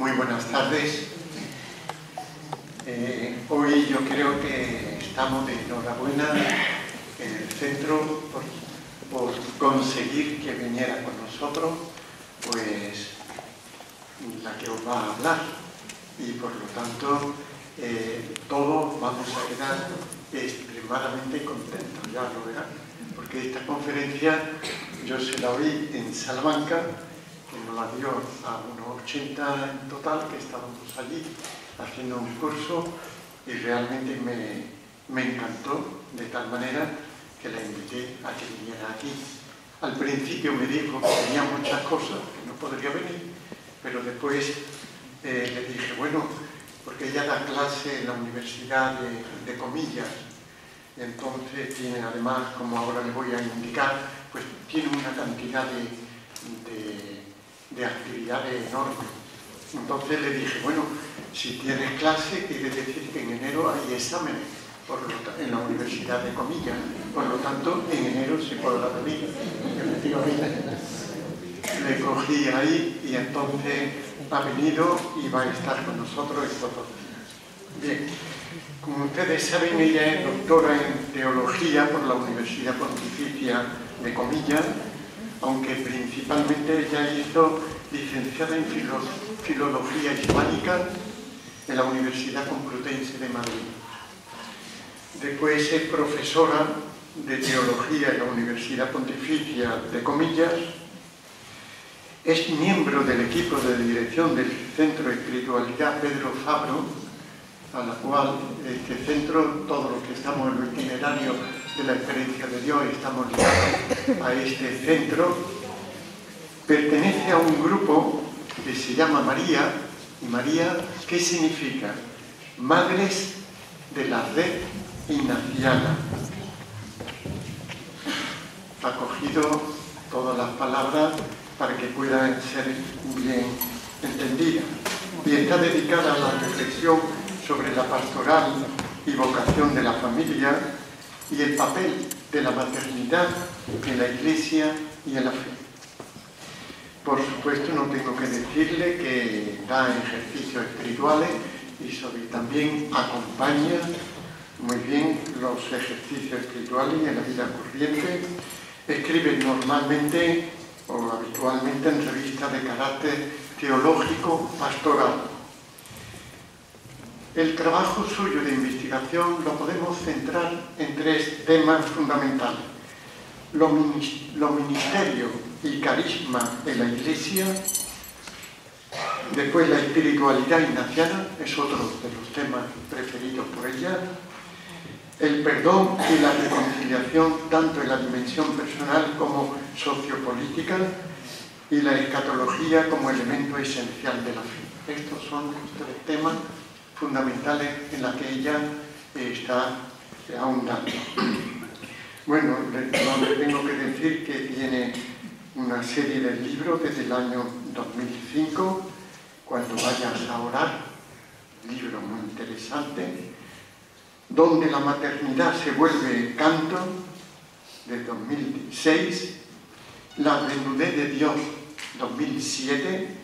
Muy buenas tardes. Hoy yo creo que estamos de enhorabuena en el centro por conseguir que viniera con nosotros pues la que os va a hablar, y por lo tanto todos vamos a quedar extremadamente contentos, ya lo verán, porque esta conferencia yo se la oí en Salamanca, que nos la dio a unos 80 en total, que estábamos allí haciendo un curso, y realmente me encantó, de tal manera que la invité a que viniera aquí. Al principio me dijo que tenía muchas cosas, que no podría venir, pero después le dije, bueno, porque ella da clase en la Universidad de Comillas, y entonces tiene además, como ahora le voy a indicar, pues tiene una cantidad de actividades enormes. Entonces le dije, bueno, si tienes clase, quiere decir que en enero hay exámenes en la Universidad de Comillas, por lo tanto, en enero se podrá venir. Efectivamente, le cogí ahí y entonces ha venido y va a estar con nosotros estos 2 días. Bien, como ustedes saben, ella es doctora en Teología por la Universidad Pontificia de Comillas, aunque principalmente ella hizo licenciada en Filología Hispánica en la Universidad Complutense de Madrid. Después es profesora de Teología en la Universidad Pontificia de Comillas. Es miembro del equipo de dirección del Centro de Espiritualidad Pedro Fabro, a la cual este centro, todos los que estamos en el itinerario de la experiencia de Dios, estamos ligados a este centro. Pertenece a un grupo que se llama María, y María, ¿qué significa? Madres de la Red Ignaciana. Ha cogido todas las palabras para que puedan ser bien entendidas, y está dedicada a la reflexión sobre la pastoral y vocación de la familia y el papel de la maternidad en la Iglesia y en la fe. Por supuesto, no tengo que decirle que da ejercicios espirituales y también acompaña muy bien los ejercicios espirituales y en la vida corriente. Escribe normalmente o habitualmente en revistas de carácter teológico pastoral. El trabajo suyo de investigación lo podemos centrar en 3 temas fundamentales: los ministerios y carisma en la Iglesia, después la espiritualidad ignaciana, es otro de los temas preferidos por ella, el perdón y la reconciliación tanto en la dimensión personal como sociopolítica, y la escatología como elemento esencial de la fe. Estos son los 3 temas fundamentales en los que ella está ahondando. Bueno, no le tengo que decir que tiene una serie de libros desde el año 2005, Cuando vayas a orar, libro muy interesante, Donde la maternidad se vuelve canto, de 2006, La desnudez de Dios, 2007,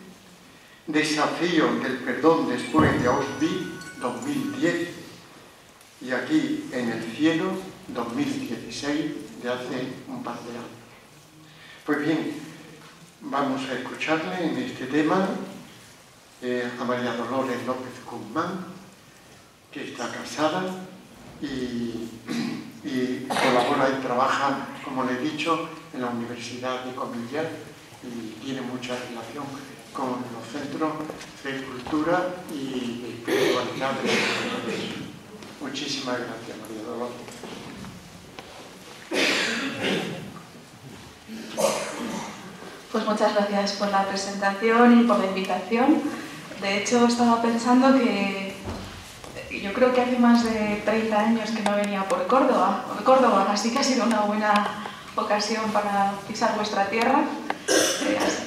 Desafío del perdón después de Auschwitz, 2010, y Aquí en el cielo, 2016, de hace un par de años. Pues bien, vamos a escucharle en este tema a María Dolores López Guzmán, que está casada y colabora y trabaja, como le he dicho, en la Universidad de Comillas, y tiene mucha relación con los centros de cultura y de espiritualidad de la Iglesia. Muchísimas gracias, María Dolores. Pues muchas gracias por la presentación y por la invitación. De hecho, estaba pensando que yo creo que hace más de 30 años que no venía por Córdoba, así que ha sido una buena ocasión para pisar vuestra tierra.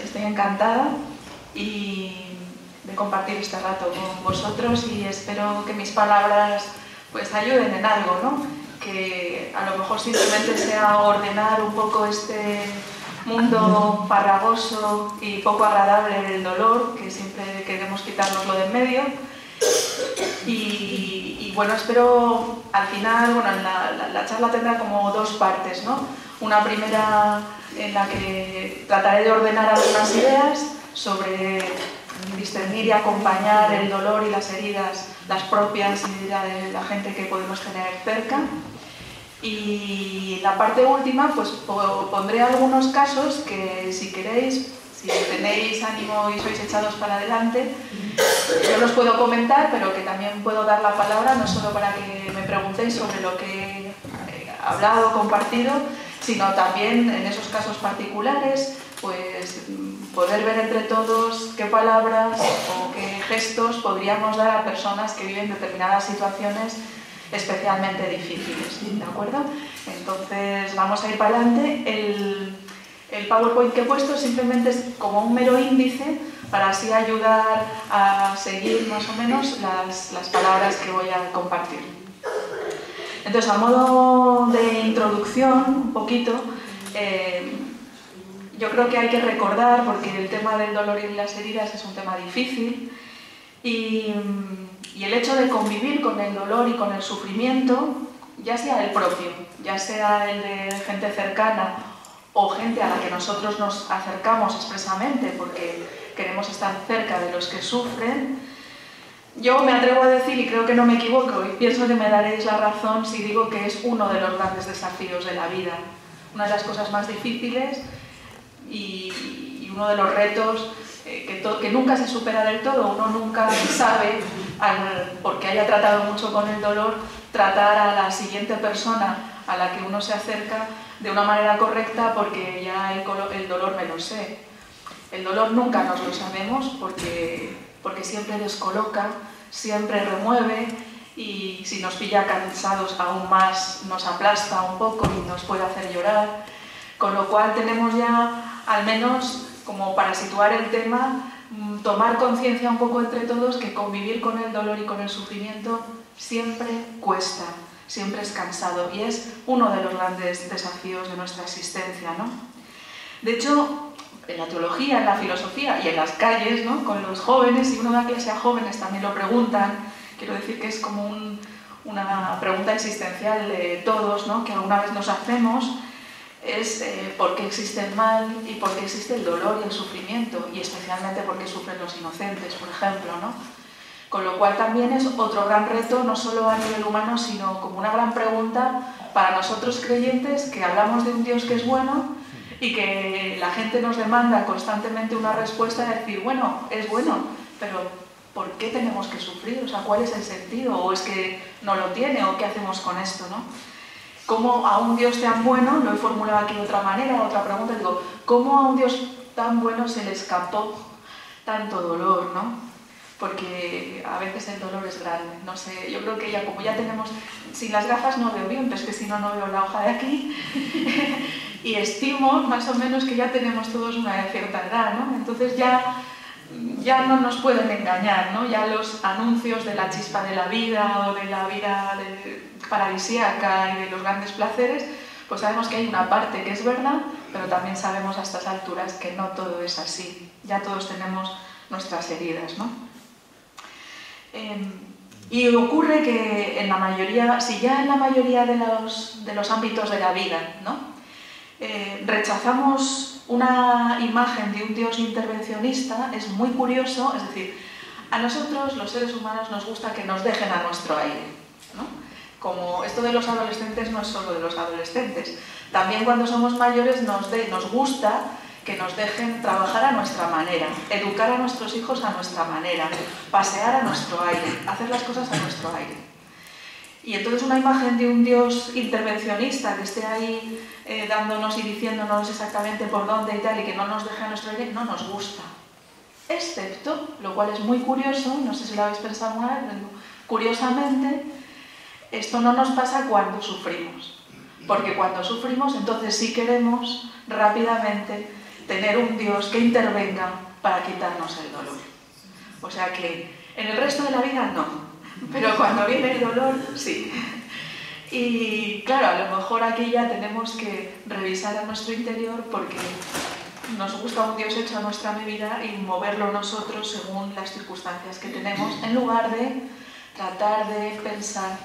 Estoy encantada de compartir este rato con vosotros, y espero que mis palabras pues ayuden en algo, ¿no? Que a lo mejor simplemente sea ordenar un poco este mundo farragoso y poco agradable del dolor que siempre queremos queremos quitárnoslo de en medio. Y bueno, espero al final, bueno, la charla tendrá como dos partes, ¿no? Una primera en la que trataré de ordenar algunas ideas sobre discernir y acompañar el dolor y las heridas, las propias y de la gente que podemos tener cerca. Y en la parte última, pues pondré algunos casos que, si queréis, si tenéis ánimo y sois echados para adelante, yo los puedo comentar, pero que también puedo dar la palabra, no solo para que me preguntéis sobre lo que he hablado, compartido, sino también en esos casos particulares, pues poder ver entre todos qué palabras o qué gestos podríamos dar a personas que viven determinadas situaciones especialmente difíciles, ¿de acuerdo? Entonces vamos a ir para adelante. El PowerPoint que he puesto simplemente es como un mero índice para así ayudar a seguir más o menos las palabras que voy a compartir. Entonces, a modo de introducción, un poquito, yo creo que hay que recordar, porque el tema del dolor y las heridas es un tema difícil, y el hecho de convivir con el dolor y con el sufrimiento, ya sea el propio, ya sea el de gente cercana o gente a la que nosotros nos acercamos expresamente porque queremos estar cerca de los que sufren, yo me atrevo a decir, y creo que no me equivoco, y pienso que me daréis la razón si digo que es uno de los grandes desafíos de la vida, una de las cosas más difíciles y uno de los retos que nunca se supera del todo. Uno nunca sabe, porque haya tratado mucho con el dolor, tratar a la siguiente persona a la que uno se acerca de una manera correcta, porque ya el dolor me lo sé. El dolor nunca nos lo sabemos porque siempre descoloca, siempre remueve, y si nos pilla cansados aún más nos aplasta un poco y nos puede hacer llorar. Con lo cual tenemos ya, al menos como para situar el tema, tomar conciencia un poco entre todos que convivir con el dolor y con el sufrimiento siempre cuesta, siempre es cansado, y es uno de los grandes desafíos de nuestra existencia, ¿no? De hecho, en la teología, en la filosofía y en las calles, ¿no?, con los jóvenes, si uno da clase a jóvenes también lo preguntan. Quiero decir que es como una pregunta existencial de todos, ¿no?, que alguna vez nos hacemos, es por qué existe el mal y por qué existe el dolor y el sufrimiento, y especialmente por qué sufren los inocentes, por ejemplo, ¿no? Con lo cual también es otro gran reto, no solo a nivel humano, sino como una gran pregunta para nosotros creyentes, que hablamos de un Dios que es bueno y que la gente nos demanda constantemente una respuesta de decir, bueno, es bueno, pero ¿por qué tenemos que sufrir? O sea, ¿cuál es el sentido? ¿O es que no lo tiene? ¿O qué hacemos con esto, no? ¿Cómo a un Dios tan bueno, lo he formulado aquí de otra manera, otra pregunta, digo, ¿cómo a un Dios tan bueno se le escapó tanto dolor, no? Porque a veces el dolor es grande, no sé, yo creo que ya, como ya tenemos, sin las gafas no veo bien, pero es que si no, no veo la hoja de aquí, y estimo más o menos que ya tenemos todos una cierta edad, ¿no? Entonces ya no nos pueden engañar, ¿no? Ya los anuncios de la chispa de la vida o de la vida paradisíaca y de los grandes placeres, pues sabemos que hay una parte que es verdad, pero también sabemos a estas alturas que no todo es así, ya todos tenemos nuestras heridas, ¿no? Y ocurre que en la mayoría, si ya en la mayoría de los ámbitos de la vida, ¿no?, rechazamos una imagen de un Dios intervencionista, es muy curioso, es decir, a nosotros los seres humanos nos gusta que nos dejen a nuestro aire, ¿no? Como esto de los adolescentes no es solo de los adolescentes, también cuando somos mayores nos gusta que nos dejen trabajar a nuestra manera, educar a nuestros hijos a nuestra manera, pasear a nuestro aire, hacer las cosas a nuestro aire. Y entonces una imagen de un Dios intervencionista que esté ahí dándonos y diciéndonos exactamente por dónde y tal, y que no nos deje a nuestro aire, no nos gusta. Excepto, lo cual es muy curioso, no sé si lo habéis pensado alguna vez, pero curiosamente, esto no nos pasa cuando sufrimos. Porque cuando sufrimos, entonces sí queremos rápidamente tener un Dios que intervenga para quitarnos el dolor. O sea que en el resto de la vida no, pero cuando viene el dolor, sí. Y claro, a lo mejor aquí ya tenemos que revisar a nuestro interior, porque nos gusta un Dios hecho a nuestra medida y moverlo nosotros según las circunstancias que tenemos, en lugar de tratar de pensar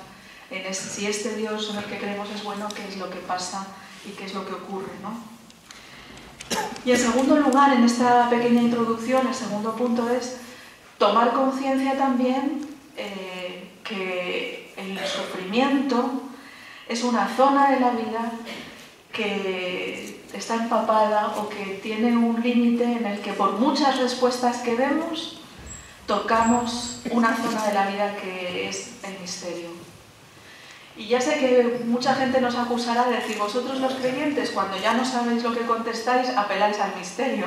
en si este Dios en el que creemos es bueno, qué es lo que pasa y qué es lo que ocurre, ¿no? Y en segundo lugar, en esta pequeña introducción, el segundo punto es tomar conciencia también que el sufrimiento es una zona de la vida que está empapada o que tiene un límite en el que por muchas respuestas que demos, tocamos una zona de la vida que es el misterio. Y ya sé que mucha gente nos acusará de decir, vosotros los creyentes, cuando ya no sabéis lo que contestáis, apeláis al misterio.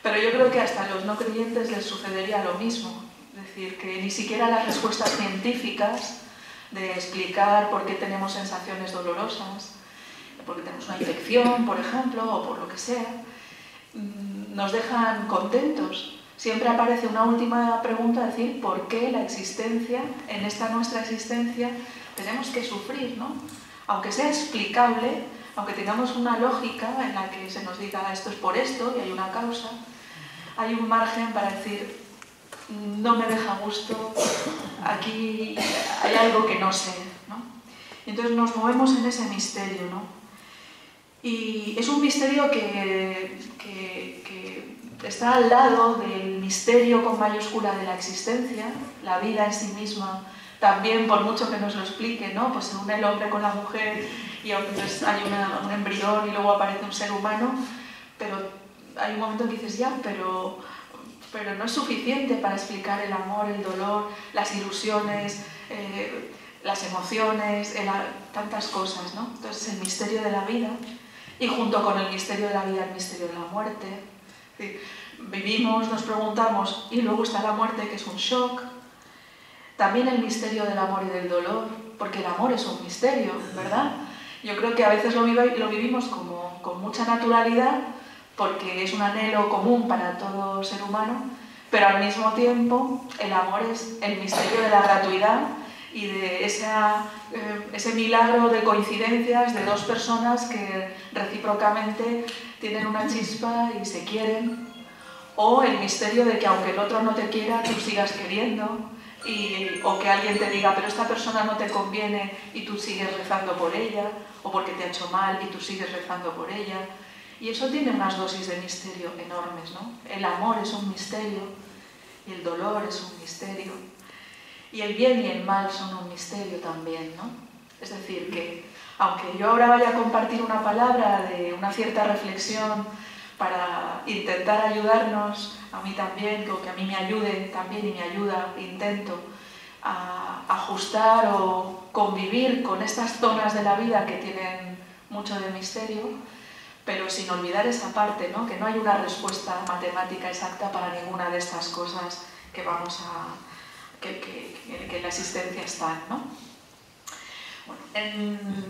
Pero yo creo que hasta a los no creyentes les sucedería lo mismo. Es decir, que ni siquiera las respuestas científicas de explicar por qué tenemos sensaciones dolorosas, porque tenemos una infección, por ejemplo, o por lo que sea, nos dejan contentos. Siempre aparece una última pregunta, decir, ¿por qué la existencia, en esta nuestra existencia, tenemos que sufrir, ¿no? Aunque sea explicable, aunque tengamos una lógica en la que se nos diga esto es por esto y hay una causa, hay un margen para decir, no me deja gusto, aquí hay algo que no sé, ¿no? Y entonces nos movemos en ese misterio, ¿no? Y es un misterio que está al lado del misterio con mayúscula de la existencia, la vida en sí misma, también por mucho que nos lo explique, ¿no? Pues se une el hombre con la mujer y entonces hay un embrión y luego aparece un ser humano, pero hay un momento en que dices, ya, pero no es suficiente para explicar el amor, el dolor, las ilusiones, las emociones, tantas cosas, ¿no? Entonces el misterio de la vida, y junto con el misterio de la vida, el misterio de la muerte. Es decir, vivimos, nos preguntamos, y luego está la muerte, que es un shock. También el misterio del amor y del dolor, porque el amor es un misterio, ¿verdad? Yo creo que a veces lo vivimos con mucha naturalidad, porque es un anhelo común para todo ser humano, pero al mismo tiempo el amor es el misterio de la gratuidad y de ese milagro de coincidencias de dos personas que recíprocamente tienen una chispa y se quieren, o el misterio de que aunque el otro no te quiera, tú sigas queriendo, o que alguien te diga, pero esta persona no te conviene y tú sigues rezando por ella, o porque te ha hecho mal y tú sigues rezando por ella. Y eso tiene unas dosis de misterio enormes, ¿no? El amor es un misterio y el dolor es un misterio. Y el bien y el mal son un misterio también, ¿no? Es decir, que aunque yo ahora vaya a compartir una palabra de una cierta reflexión para intentar ayudarnos, a mí también, o que a mí me ayude también y me ayuda, intento a ajustar o convivir con estas zonas de la vida que tienen mucho de misterio, pero sin olvidar esa parte, ¿no? Que no hay una respuesta matemática exacta para ninguna de estas cosas que que en la existencia están, ¿no? Bueno,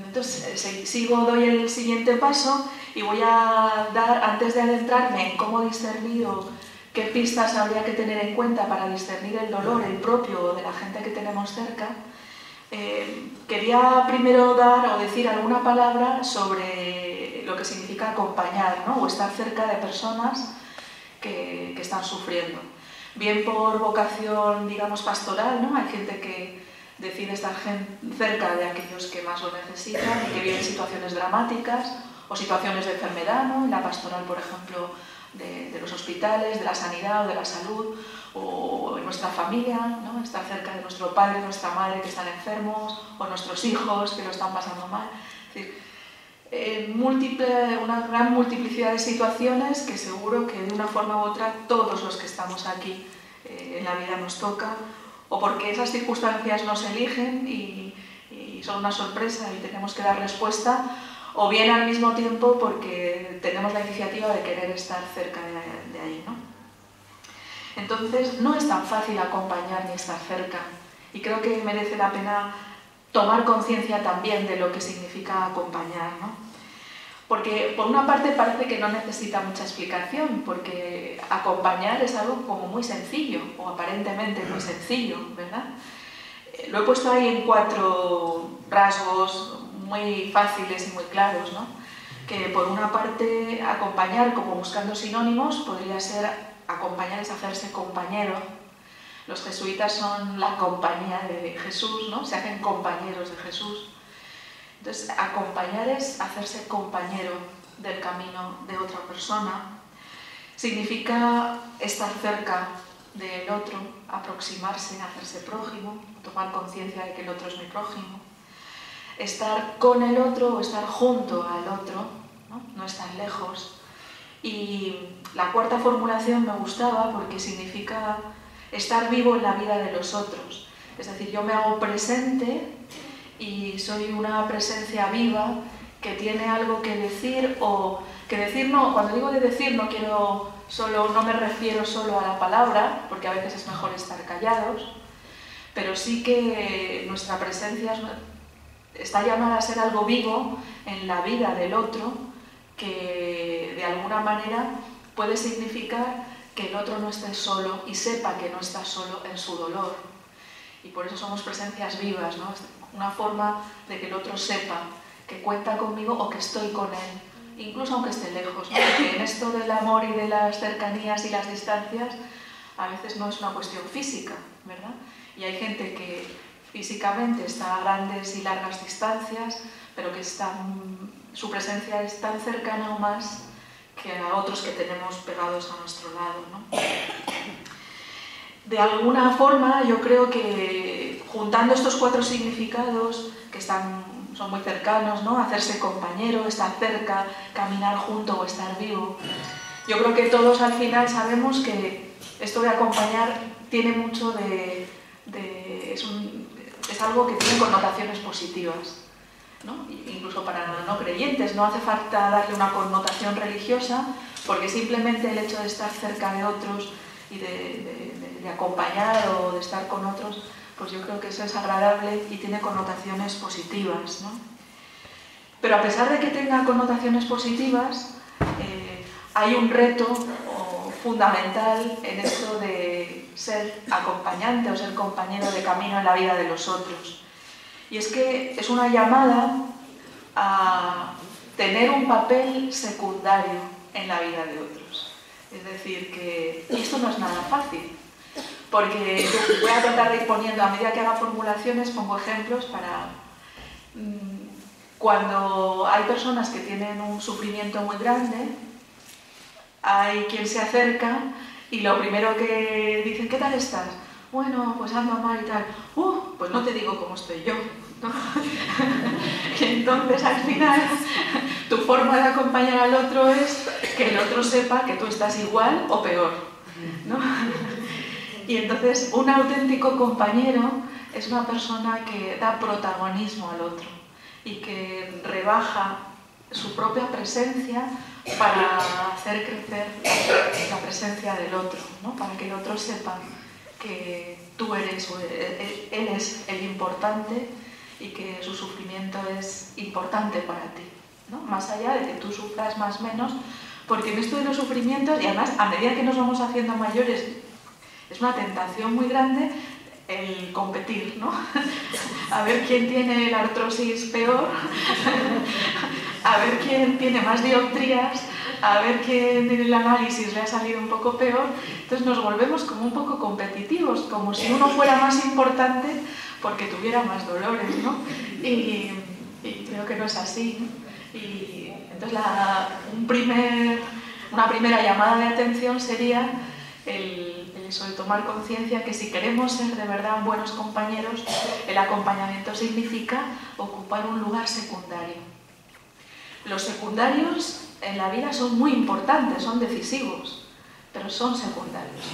entonces doy el siguiente paso y voy a dar, antes de adentrarme en cómo discernir o qué pistas habría que tener en cuenta para discernir el dolor, el propio de la gente que tenemos cerca, quería primero dar o decir alguna palabra sobre lo que significa acompañar, ¿no? O estar cerca de personas que están sufriendo. Bien por vocación, digamos, pastoral, ¿no? Hay gente que decide estar cerca de aquellos que más lo necesitan y que viven situaciones dramáticas o situaciones de enfermedad, ¿no? En la pastoral, por ejemplo, de los hospitales, de la sanidad o de la salud, o en nuestra familia, ¿no? Estar cerca de nuestro padre, nuestra madre que están enfermos, o nuestros hijos que lo están pasando mal. Es decir, una gran multiplicidad de situaciones que seguro que de una forma u otra todos los que estamos aquí en la vida nos toca, o porque esas circunstancias nos eligen y son una sorpresa y tenemos que dar respuesta, o bien al mismo tiempo porque tenemos la iniciativa de querer estar cerca de ahí, ¿no? Entonces no es tan fácil acompañar ni estar cerca, y creo que merece la pena tomar conciencia también de lo que significa acompañar, ¿no? Porque por una parte parece que no necesita mucha explicación, porque acompañar es algo como muy sencillo, o aparentemente muy sencillo, ¿verdad? Lo he puesto ahí en 4 rasgos muy fáciles y muy claros, ¿no? que por una parte acompañar, como buscando sinónimos, podría ser acompañar es hacerse compañero. Los jesuitas son la compañía de Jesús, ¿no? Se hacen compañeros de Jesús. Entonces, acompañar es hacerse compañero del camino de otra persona. Significa estar cerca del otro, aproximarse, hacerse prójimo, tomar conciencia de que el otro es mi prójimo. Estar con el otro o estar junto al otro, no estar lejos. Y la cuarta formulación me gustaba porque significa estar vivo en la vida de los otros. Es decir, yo me hago presente y soy una presencia viva que tiene algo que decir, o que decir no, cuando digo de decir no me refiero solo a la palabra, porque a veces es mejor estar callados, pero sí que nuestra presencia está llamada a ser algo vivo en la vida del otro, que de alguna manera puede significar que el otro no esté solo y sepa que no está solo en su dolor. Y por eso somos presencias vivas, ¿no? Una forma de que el otro sepa que cuenta conmigo o que estoy con él, incluso aunque esté lejos, ¿no? Porque en esto del amor y de las cercanías y las distancias a veces no es una cuestión física, ¿verdad? Y hay gente que físicamente está a grandes y largas distancias, pero que su presencia es tan cercana o más que a otros que tenemos pegados a nuestro lado, ¿no? De alguna forma, yo creo que juntando estos cuatro significados que son muy cercanos, ¿no? Hacerse compañero, estar cerca, caminar junto o estar vivo. Yo creo que todos al final sabemos que esto de acompañar tiene mucho es algo que tiene connotaciones positivas, ¿no? Incluso para no creyentes, no hace falta darle una connotación religiosa, porque simplemente el hecho de estar cerca de otros y de acompañar o de estar con otros, pues yo creo que eso es agradable y tiene connotaciones positivas, ¿no? Pero a pesar de que tenga connotaciones positivas, hay un reto fundamental en esto de ser acompañante o ser compañero de camino en la vida de los otros. Y es que es una llamada a tener un papel secundario en la vida de otros. Es decir, que esto no es nada fácil, porque voy a tratar de ir poniendo, a medida que haga formulaciones, pongo ejemplos para... Cuando hay personas que tienen un sufrimiento muy grande, hay quien se acerca y lo primero que dicen, ¿qué tal estás? Bueno, pues ando mal y tal. Pues no te digo cómo estoy yo, ¿no? Y entonces al final tu forma de acompañar al otro es que el otro sepa que tú estás igual o peor, ¿no? Y entonces un auténtico compañero es una persona que da protagonismo al otro y que rebaja su propia presencia para hacer crecer la presencia del otro, ¿no? Para que el otro sepa que tú eres, él es el importante y que su sufrimiento es importante para ti, ¿no? Más allá de que tú sufras más o menos, porque en esto de los sufrimientos, y además a medida que nos vamos haciendo mayores, es una tentación muy grande el competir, ¿no? A ver quién tiene la artrosis peor, a ver quién tiene más dioptrías, a ver quién en el análisis le ha salido un poco peor. Entonces nos volvemos como un poco competitivos, como si uno fuera más importante porque tuviera más dolores, ¿no? Y creo que no es así, ¿no? Y entonces una primera llamada de atención sería eso de tomar conciencia que si queremos ser de verdad buenos compañeros, el acompañamiento significa ocupar un lugar secundario. Los secundarios en la vida son muy importantes, son decisivos, pero son secundarios.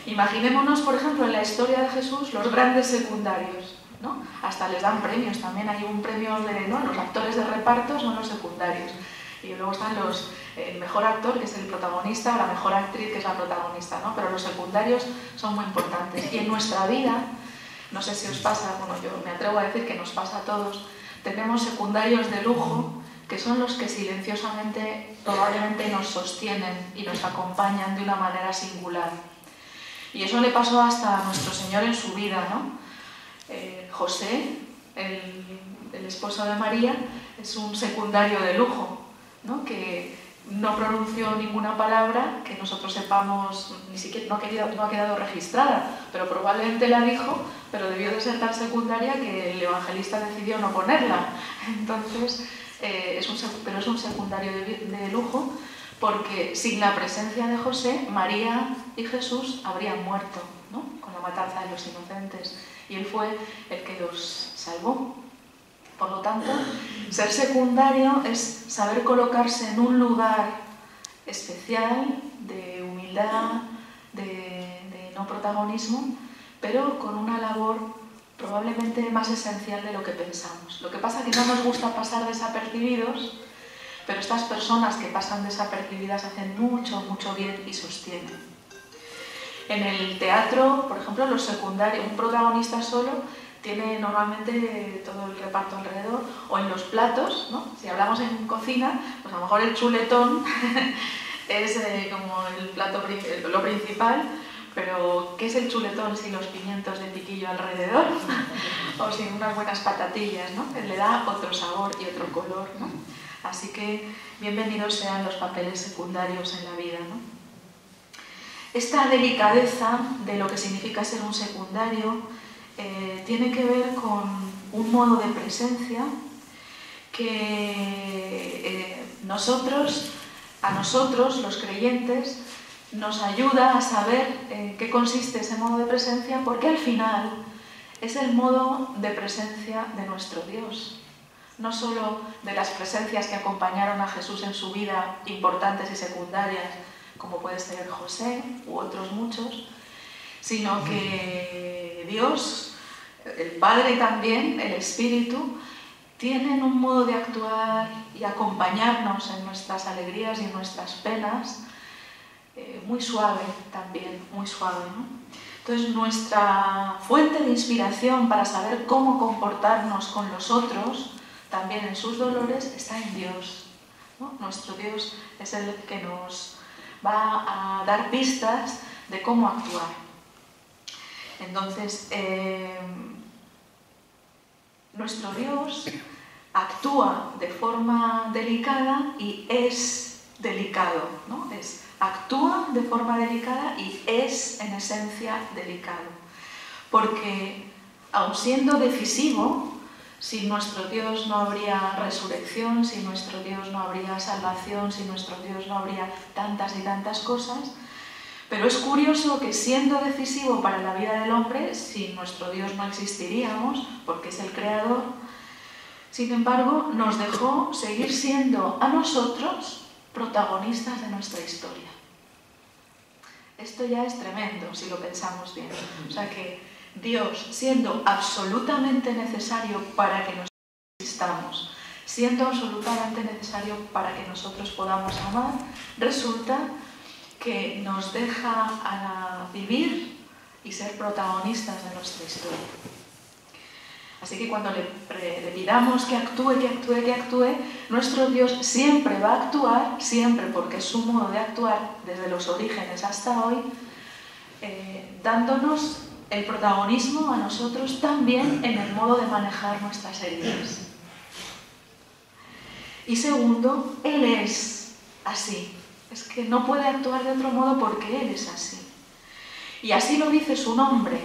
Imaginémonos, por ejemplo, en la historia de Jesús, los grandes secundarios, ¿no? Hasta les dan premios, también hay un premio ¿no? Los actores de reparto son los secundarios. Y luego están el mejor actor, que es el protagonista, o la mejor actriz, que es la protagonista, ¿no? Pero los secundarios son muy importantes. Y en nuestra vida, no sé si os pasa, bueno, yo me atrevo a decir que nos pasa a todos, tenemos secundarios de lujo, que son los que silenciosamente probablemente nos sostienen y nos acompañan de una manera singular. Y eso le pasó hasta a nuestro Señor en su vida, ¿no? José, el esposo de María, es un secundario de lujo, ¿no? Que no pronunció ninguna palabra que nosotros sepamos, ni siquiera no ha quedado registrada, pero probablemente la dijo, pero debió de ser tan secundaria que el evangelista decidió no ponerla. Entonces, pero es un secundario de lujo, porque sin la presencia de José, María y Jesús habrían muerto, ¿no? Con la matanza de los inocentes, y él fue el que los salvó. Por lo tanto, ser secundario es saber colocarse en un lugar especial de humildad, de no protagonismo, pero con una labor probablemente más esencial de lo que pensamos. Lo que pasa es que no nos gusta pasar desapercibidos, pero estas personas que pasan desapercibidas hacen mucho, mucho bien y sostienen. En el teatro, por ejemplo, los secundarios, un protagonista solo tiene normalmente todo el reparto alrededor, o en los platos, ¿no? Si hablamos en cocina, pues a lo mejor el chuletón es como el plato, lo principal, pero ¿qué es el chuletón sin los pimientos de piquillo alrededor? O sin unas buenas patatillas, ¿no? Le da otro sabor y otro color, ¿no? Así que bienvenidos sean los papeles secundarios en la vida, ¿no? Esta delicadeza de lo que significa ser un secundario tiene que ver con un modo de presencia que a nosotros, los creyentes, nos ayuda a saber en qué consiste ese modo de presencia, porque al final es el modo de presencia de nuestro Dios. No solo de las presencias que acompañaron a Jesús en su vida, importantes y secundarias, como puede ser José u otros muchos, sino que Dios, el Padre también, el Espíritu, tienen un modo de actuar y acompañarnos en nuestras alegrías y en nuestras penas muy suave también, muy suave, ¿no? Entonces nuestra fuente de inspiración para saber cómo comportarnos con los otros, también en sus dolores, está en Dios, ¿no? Nuestro Dios es el que nos va a dar pistas de cómo actuar. Entonces, nuestro Dios actúa de forma delicada y es delicado, ¿no? Actúa de forma delicada y es, en esencia, delicado. Porque, aun siendo decisivo, sin nuestro Dios no habría resurrección, sin nuestro Dios no habría salvación, sin nuestro Dios no habría tantas y tantas cosas. Pero es curioso que, siendo decisivo para la vida del hombre, sin nuestro Dios no existiríamos, porque es el creador, sin embargo, nos dejó seguir siendo a nosotros protagonistas de nuestra historia. Esto ya es tremendo, si lo pensamos bien. O sea que Dios, siendo absolutamente necesario para que nosotros existamos, siendo absolutamente necesario para que nosotros podamos amar, resulta que nos deja a vivir y ser protagonistas de nuestra historia. Así que cuando le pidamos que actúe, nuestro Dios siempre va a actuar, siempre, porque es su modo de actuar desde los orígenes hasta hoy, dándonos el protagonismo a nosotros también en el modo de manejar nuestras heridas. Y segundo, Él es así. Es que no puede actuar de otro modo porque Él es así. Y así lo dice su nombre.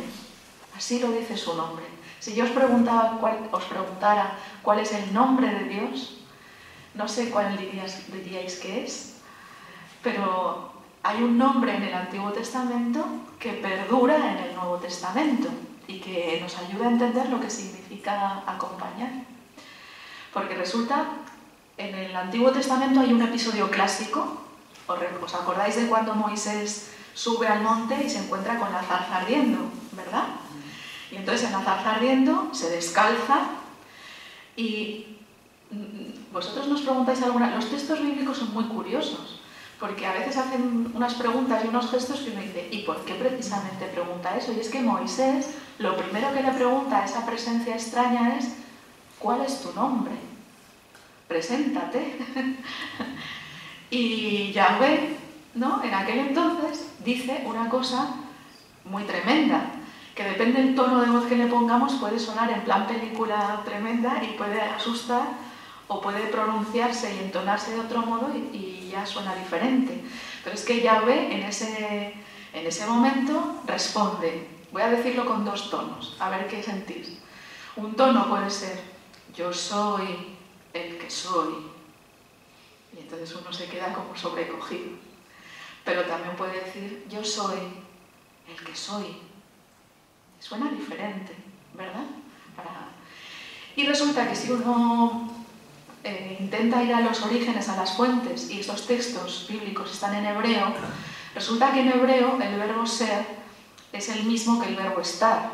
Así lo dice su nombre. Si yo os preguntara cuál es el nombre de Dios, no sé cuál diríais que es, pero hay un nombre en el Antiguo Testamento que perdura en el Nuevo Testamento y que nos ayuda a entender lo que significa acompañar. Porque resulta, en el Antiguo Testamento hay un episodio clásico. ¿Os acordáis de cuando Moisés sube al monte y se encuentra con la zarza ardiendo, verdad? Y entonces en la zarza ardiendo se descalza y vosotros nos preguntáis alguna... Los textos bíblicos son muy curiosos, porque a veces hacen unas preguntas y unos gestos que uno dice, ¿y por qué precisamente pregunta eso? Y es que Moisés, lo primero que le pregunta a esa presencia extraña es, ¿cuál es tu nombre? Preséntate. Y Yahvé, ¿no?, en aquel entonces dice una cosa muy tremenda, que depende del tono de voz que le pongamos puede sonar en plan película tremenda y puede asustar o puede pronunciarse y entonarse de otro modo y ya suena diferente. Pero es que Yahvé en ese momento responde. Voy a decirlo con dos tonos, a ver qué sentís. Un tono puede ser, yo soy el que soy. Y entonces uno se queda como sobrecogido. Pero también puede decir, yo soy el que soy. Suena diferente, ¿verdad? Y resulta que si uno intenta ir a los orígenes, a las fuentes, y estos textos bíblicos están en hebreo, resulta que en hebreo el verbo ser es el mismo que el verbo estar,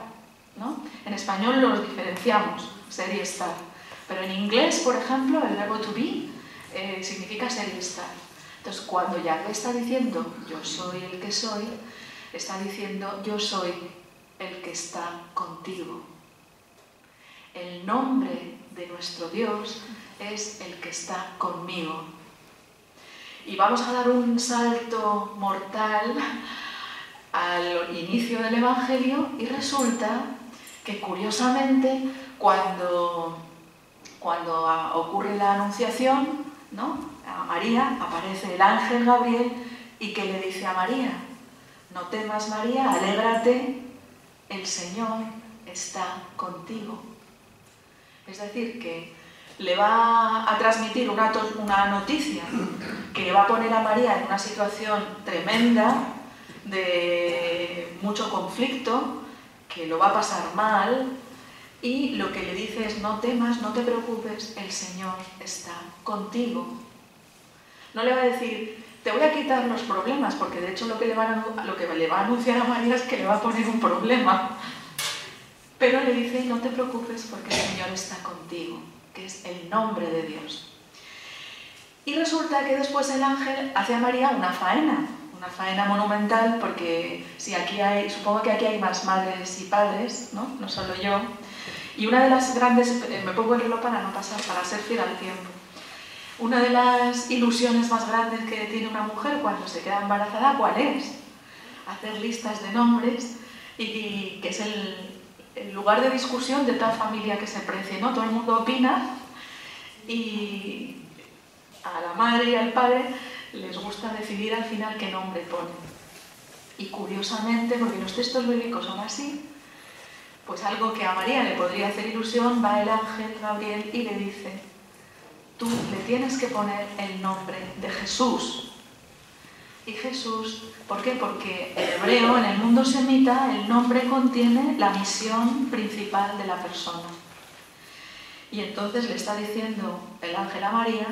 ¿no? En español los diferenciamos, ser y estar. Pero en inglés, por ejemplo, el verbo to be significa ser y estar. Entonces, cuando Yahvé está diciendo yo soy el que soy, está diciendo yo soy el que está contigo. El nombre de nuestro Dios es el que está conmigo. Y vamos a dar un salto mortal al inicio del Evangelio y resulta que curiosamente cuando ocurre la anunciación, ¿no?, a María aparece el ángel Gabriel y que le dice a María, no temas María, alégrate, el Señor está contigo. Es decir, que le va a transmitir una noticia que va a poner a María en una situación tremenda, de mucho conflicto, que lo va a pasar mal, y lo que le dice es no temas, no te preocupes, el Señor está contigo. No le va a decir, te voy a quitar los problemas, porque de hecho lo que le va a anunciar a María es que le va a poner un problema. Pero le dice, no te preocupes porque el Señor está contigo, que es el nombre de Dios. Y resulta que después el ángel hace a María una faena monumental, porque si aquí supongo que aquí hay más madres y padres, ¿no? No solo yo. Y una de las grandes, me pongo el reloj para no pasar, para ser fiel al tiempo. Una de las ilusiones más grandes que tiene una mujer cuando se queda embarazada, ¿cuál es? Hacer listas de nombres y que es el lugar de discusión de toda familia que se precie, ¿no? Todo el mundo opina y a la madre y al padre les gusta decidir al final qué nombre ponen. Y curiosamente, porque los textos bíblicos son así, pues algo que a María le podría hacer ilusión, va el ángel Gabriel y le dice, tú le tienes que poner el nombre de Jesús. Y Jesús, ¿por qué? Porque en hebreo, en el mundo semita, el nombre contiene la misión principal de la persona. Y entonces le está diciendo el ángel a María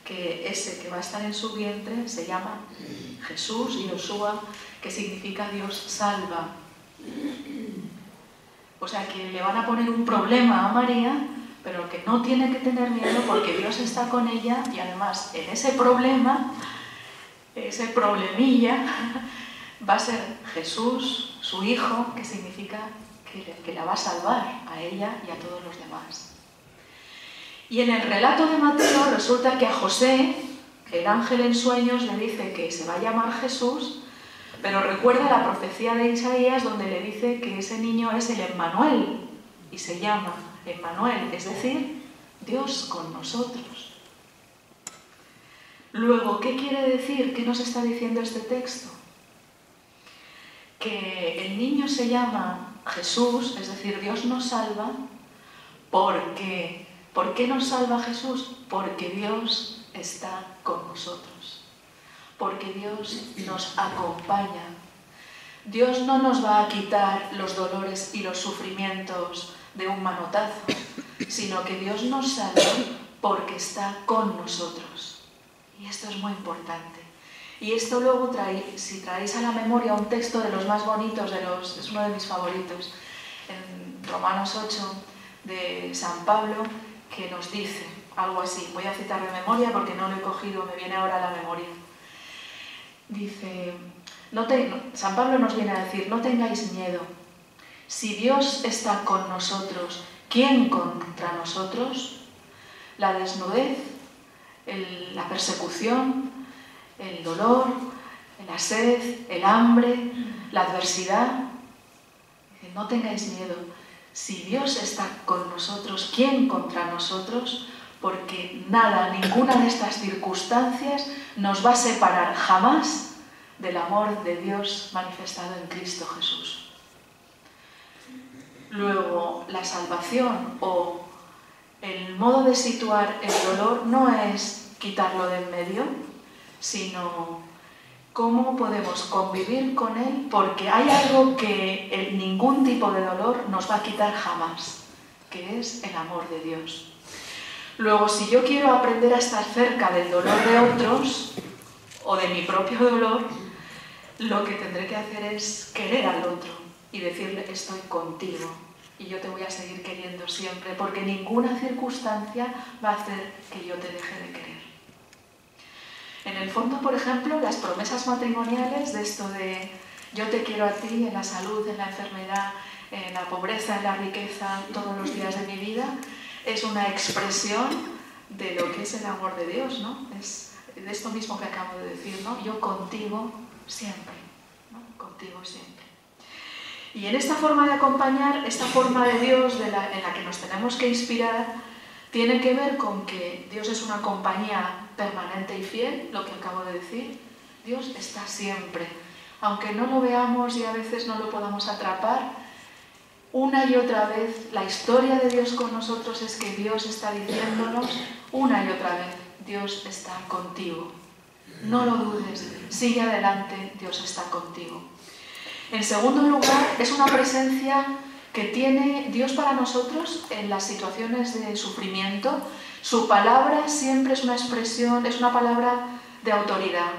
que ese que va a estar en su vientre se llama Jesús, Yoshua, que significa Dios salva. O sea que le van a poner un problema a María, pero que no tiene que tener miedo porque Dios está con ella y además en ese problema, ese problemilla, va a ser Jesús, su hijo, que significa que la va a salvar a ella y a todos los demás. Y en el relato de Mateo resulta que a José, el ángel en sueños le dice que se va a llamar Jesús, pero recuerda la profecía de Isaías donde le dice que ese niño es el Emmanuel y se llama Emmanuel, es decir, Dios con nosotros. Luego, ¿qué quiere decir? ¿Qué nos está diciendo este texto? Que el niño se llama Jesús, es decir, Dios nos salva, porque ¿por qué nos salva Jesús? Porque Dios está con nosotros. Porque Dios nos acompaña. Dios no nos va a quitar los dolores y los sufrimientos de un manotazo, sino que Dios nos salva porque está con nosotros. Y esto es muy importante. Y esto luego si traéis a la memoria un texto de los más bonitos, es uno de mis favoritos, en Romanos 8, de San Pablo, que nos dice algo así. Voy a citar de memoria porque no lo he cogido, me viene ahora a la memoria. Dice, San Pablo nos viene a decir, no tengáis miedo. Si Dios está con nosotros, ¿quién contra nosotros? La desnudez, la persecución, el dolor, la sed, el hambre, la adversidad. Dice, no tengáis miedo. Si Dios está con nosotros, ¿quién contra nosotros? porque nada, ninguna de estas circunstancias nos va a separar jamás del amor de Dios manifestado en Cristo Jesús. Luego, la salvación o el modo de situar el dolor no es quitarlo de en medio, sino cómo podemos convivir con él, porque hay algo que ningún tipo de dolor nos va a quitar jamás, que es el amor de Dios. Luego, si yo quiero aprender a estar cerca del dolor de otros o de mi propio dolor, lo que tendré que hacer es querer al otro y decirle: estoy contigo y yo te voy a seguir queriendo siempre, porque ninguna circunstancia va a hacer que yo te deje de querer. En el fondo, por ejemplo, las promesas matrimoniales de esto de yo te quiero a ti en la salud, en la enfermedad, en la pobreza, en la riqueza, todos los días de mi vida, es una expresión de lo que es el amor de Dios, ¿no? Es de esto mismo que acabo de decir, ¿no? Yo contigo siempre, ¿no? Contigo siempre. Y en esta forma de acompañar, esta forma de Dios en la que nos tenemos que inspirar, tiene que ver con que Dios es una compañía permanente y fiel, lo que acabo de decir. Dios está siempre. Aunque no lo veamos y a veces no lo podamos atrapar, una y otra vez la historia de Dios con nosotros es que Dios está diciéndonos una y otra vez: Dios está contigo. No lo dudes, sigue adelante, Dios está contigo. En segundo lugar, es una presencia que tiene Dios para nosotros en las situaciones de sufrimiento. Su palabra siempre es una expresión, es una palabra de autoridad.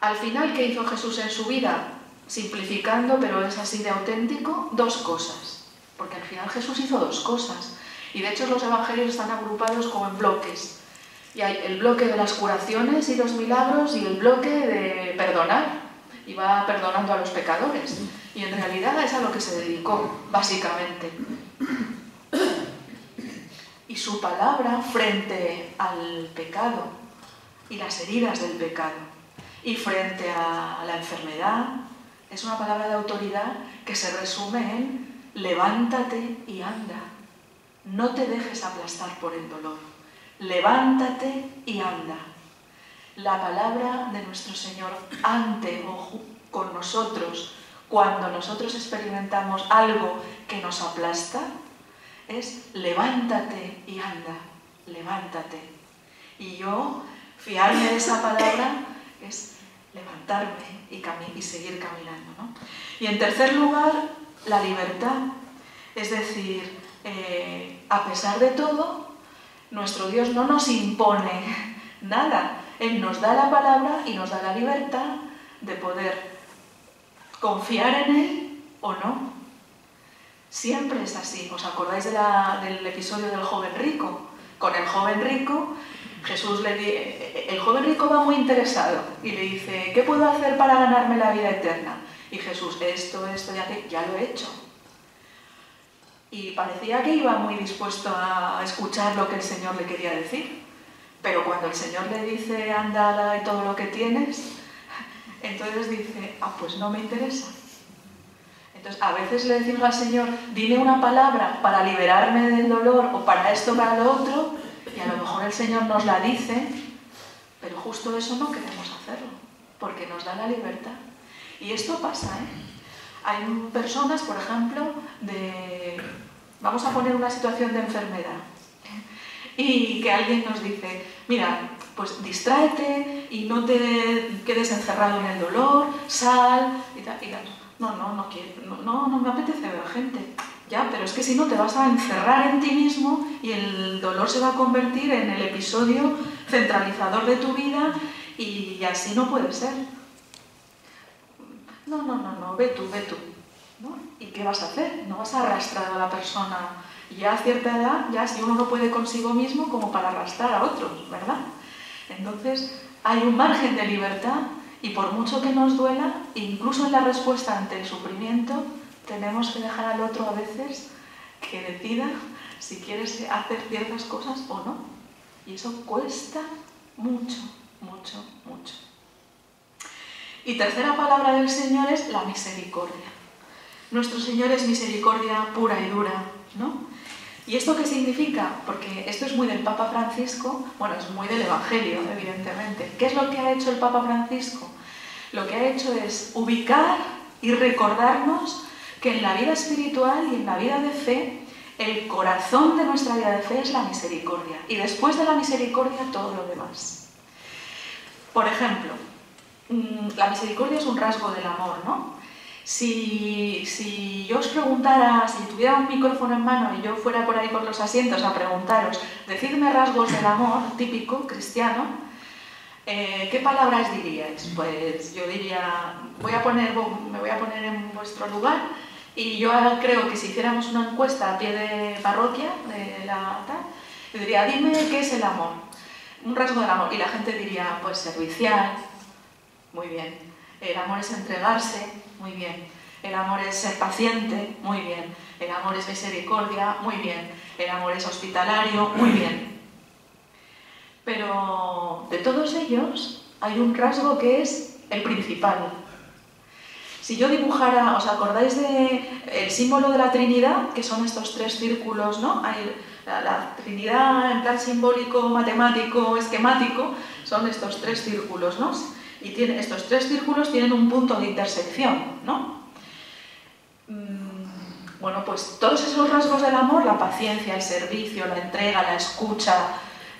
Al final, ¿qué hizo Jesús en su vida? Simplificando, pero es así de auténtico, dos cosas. Porque al final Jesús hizo dos cosas. Y de hecho los evangelios están agrupados como en bloques. Y hay el bloque de las curaciones y los milagros y el bloque de perdonar. Y va perdonando a los pecadores. Y en realidad es a lo que se dedicó, básicamente. Y su palabra frente al pecado y las heridas del pecado y frente a la enfermedad es una palabra de autoridad que se resume en: levántate y anda. No te dejes aplastar por el dolor. Levántate y anda. La palabra de nuestro Señor ante o con nosotros, cuando nosotros experimentamos algo que nos aplasta, es: levántate y anda, levántate. Y yo, fiarme de esa palabra, es levantarme y seguir caminando, ¿no? Y en tercer lugar, la libertad. Es decir, a pesar de todo, nuestro Dios no nos impone nada. Él nos da la palabra y nos da la libertad de poder confiar en Él o no. Siempre es así. ¿Os acordáis del episodio del joven rico? Con el joven rico, Jesús el joven rico va muy interesado y le dice: ¿qué puedo hacer para ganarme la vida eterna? Y Jesús: esto y aquello, ya lo he hecho. Y parecía que iba muy dispuesto a escuchar lo que el Señor le quería decir. Pero cuando el Señor le dice: anda y todo lo que tienes, entonces dice: pues no me interesa. Entonces, a veces le decimos al Señor: dime una palabra para liberarme del dolor o para esto, para lo otro, y a lo mejor el Señor nos la dice, pero justo eso no queremos hacerlo, porque nos da la libertad. Y esto pasa, ¿eh? Hay personas, por ejemplo, vamos a poner una situación de enfermedad, y que alguien nos dice: mira, pues distráete y no te quedes encerrado en el dolor, sal y tal. No quiero, no me apetece ver gente. Ya, pero es que si no te vas a encerrar en ti mismo y el dolor se va a convertir en el episodio centralizador de tu vida y así no puede ser. No, ve tú, ¿no? ¿Y qué vas a hacer? No vas a arrastrar a la persona. Ya a cierta edad, ya si uno no puede consigo mismo como para arrastrar a otros, ¿verdad? Entonces hay un margen de libertad y por mucho que nos duela, incluso en la respuesta ante el sufrimiento, tenemos que dejar al otro a veces que decida si quiere hacer ciertas cosas o no. Y eso cuesta mucho, mucho, mucho. Y tercera palabra del Señor es la misericordia. Nuestro Señor es misericordia pura y dura, ¿no? ¿Y esto qué significa? Porque esto es muy del Papa Francisco, bueno, es muy del Evangelio, evidentemente. ¿Qué es lo que ha hecho el Papa Francisco? Lo que ha hecho es ubicar y recordarnos que en la vida espiritual y en la vida de fe, el corazón de nuestra vida de fe es la misericordia. Y después de la misericordia, todo lo demás. Por ejemplo, la misericordia es un rasgo del amor, ¿no? Si yo os preguntara, si tuviera un micrófono en mano y yo fuera por ahí por los asientos a preguntaros, decidme rasgos del amor típico, cristiano, ¿qué palabras diríais? Pues yo diría, me voy a poner en vuestro lugar y yo creo que si hiciéramos una encuesta a pie de parroquia, yo diría, dime qué es el amor, un rasgo del amor, y la gente diría, pues servicial, muy bien. El amor es entregarse, muy bien. El amor es ser paciente, muy bien. El amor es misericordia, muy bien. El amor es hospitalario, muy bien. Pero de todos ellos hay un rasgo que es el principal. Si yo dibujara, ¿os acordáis del símbolo de la Trinidad? Que son estos 3 círculos, ¿no? Hay la Trinidad en plan simbólico, matemático, esquemático, son estos 3 círculos, ¿no? Y estos 3 círculos tienen un punto de intersección, ¿no? Bueno, pues todos esos rasgos del amor, la paciencia, el servicio, la entrega, la escucha,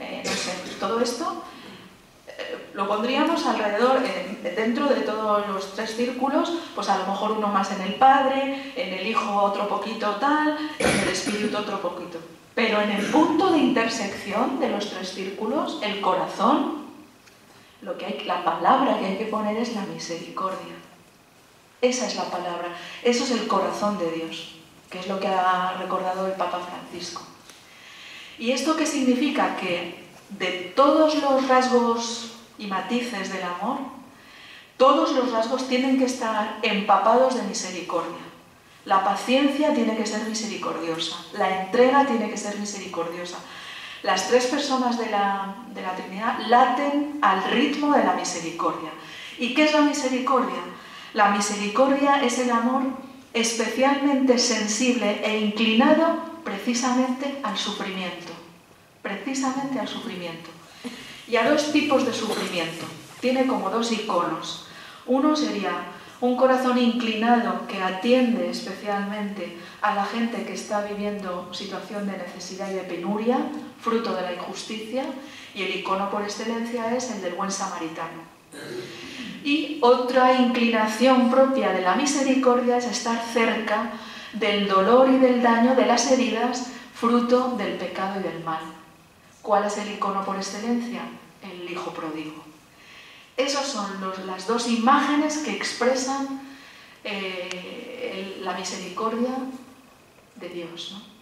no sé, todo esto, lo pondríamos alrededor, dentro de todos los 3 círculos, pues a lo mejor uno más en el Padre, en el Hijo otro poquito tal, en el Espíritu otro poquito. Pero en el punto de intersección de los 3 círculos, el corazón, la palabra que hay que poner es la misericordia. Esa es la palabra, eso es el corazón de Dios, que es lo que ha recordado el Papa Francisco. ¿Y esto qué significa? Que de todos los rasgos y matices del amor, todos los rasgos tienen que estar empapados de misericordia. La paciencia tiene que ser misericordiosa, la entrega tiene que ser misericordiosa. Las 3 personas de la Trinidad laten al ritmo de la misericordia. ¿Y qué es la misericordia? La misericordia es el amor especialmente sensible e inclinado precisamente al sufrimiento. Precisamente al sufrimiento. Y a 2 tipos de sufrimiento. Tiene como 2 iconos. Uno sería un corazón inclinado que atiende especialmente a la gente que está viviendo situación de necesidad y de penuria, fruto de la injusticia, y el icono por excelencia es el del buen samaritano. Y otra inclinación propia de la misericordia es estar cerca del dolor y del daño de las heridas, fruto del pecado y del mal. ¿Cuál es el icono por excelencia? El hijo pródigo. Esas son las 2 imágenes que expresan la misericordia de Dios, ¿no?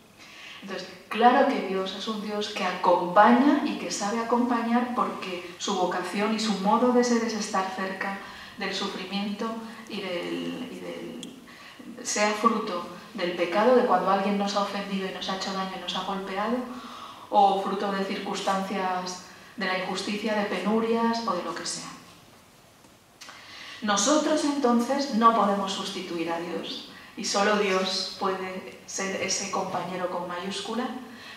Entonces, claro que Dios es un Dios que acompaña y que sabe acompañar, porque su vocación y su modo de ser es estar cerca del sufrimiento y sea fruto del pecado, de cuando alguien nos ha ofendido y nos ha hecho daño y nos ha golpeado, o fruto de circunstancias de la injusticia, de penurias o de lo que sea. Nosotros entonces no podemos sustituir a Dios, y solo Dios puede ser ese compañero con mayúscula,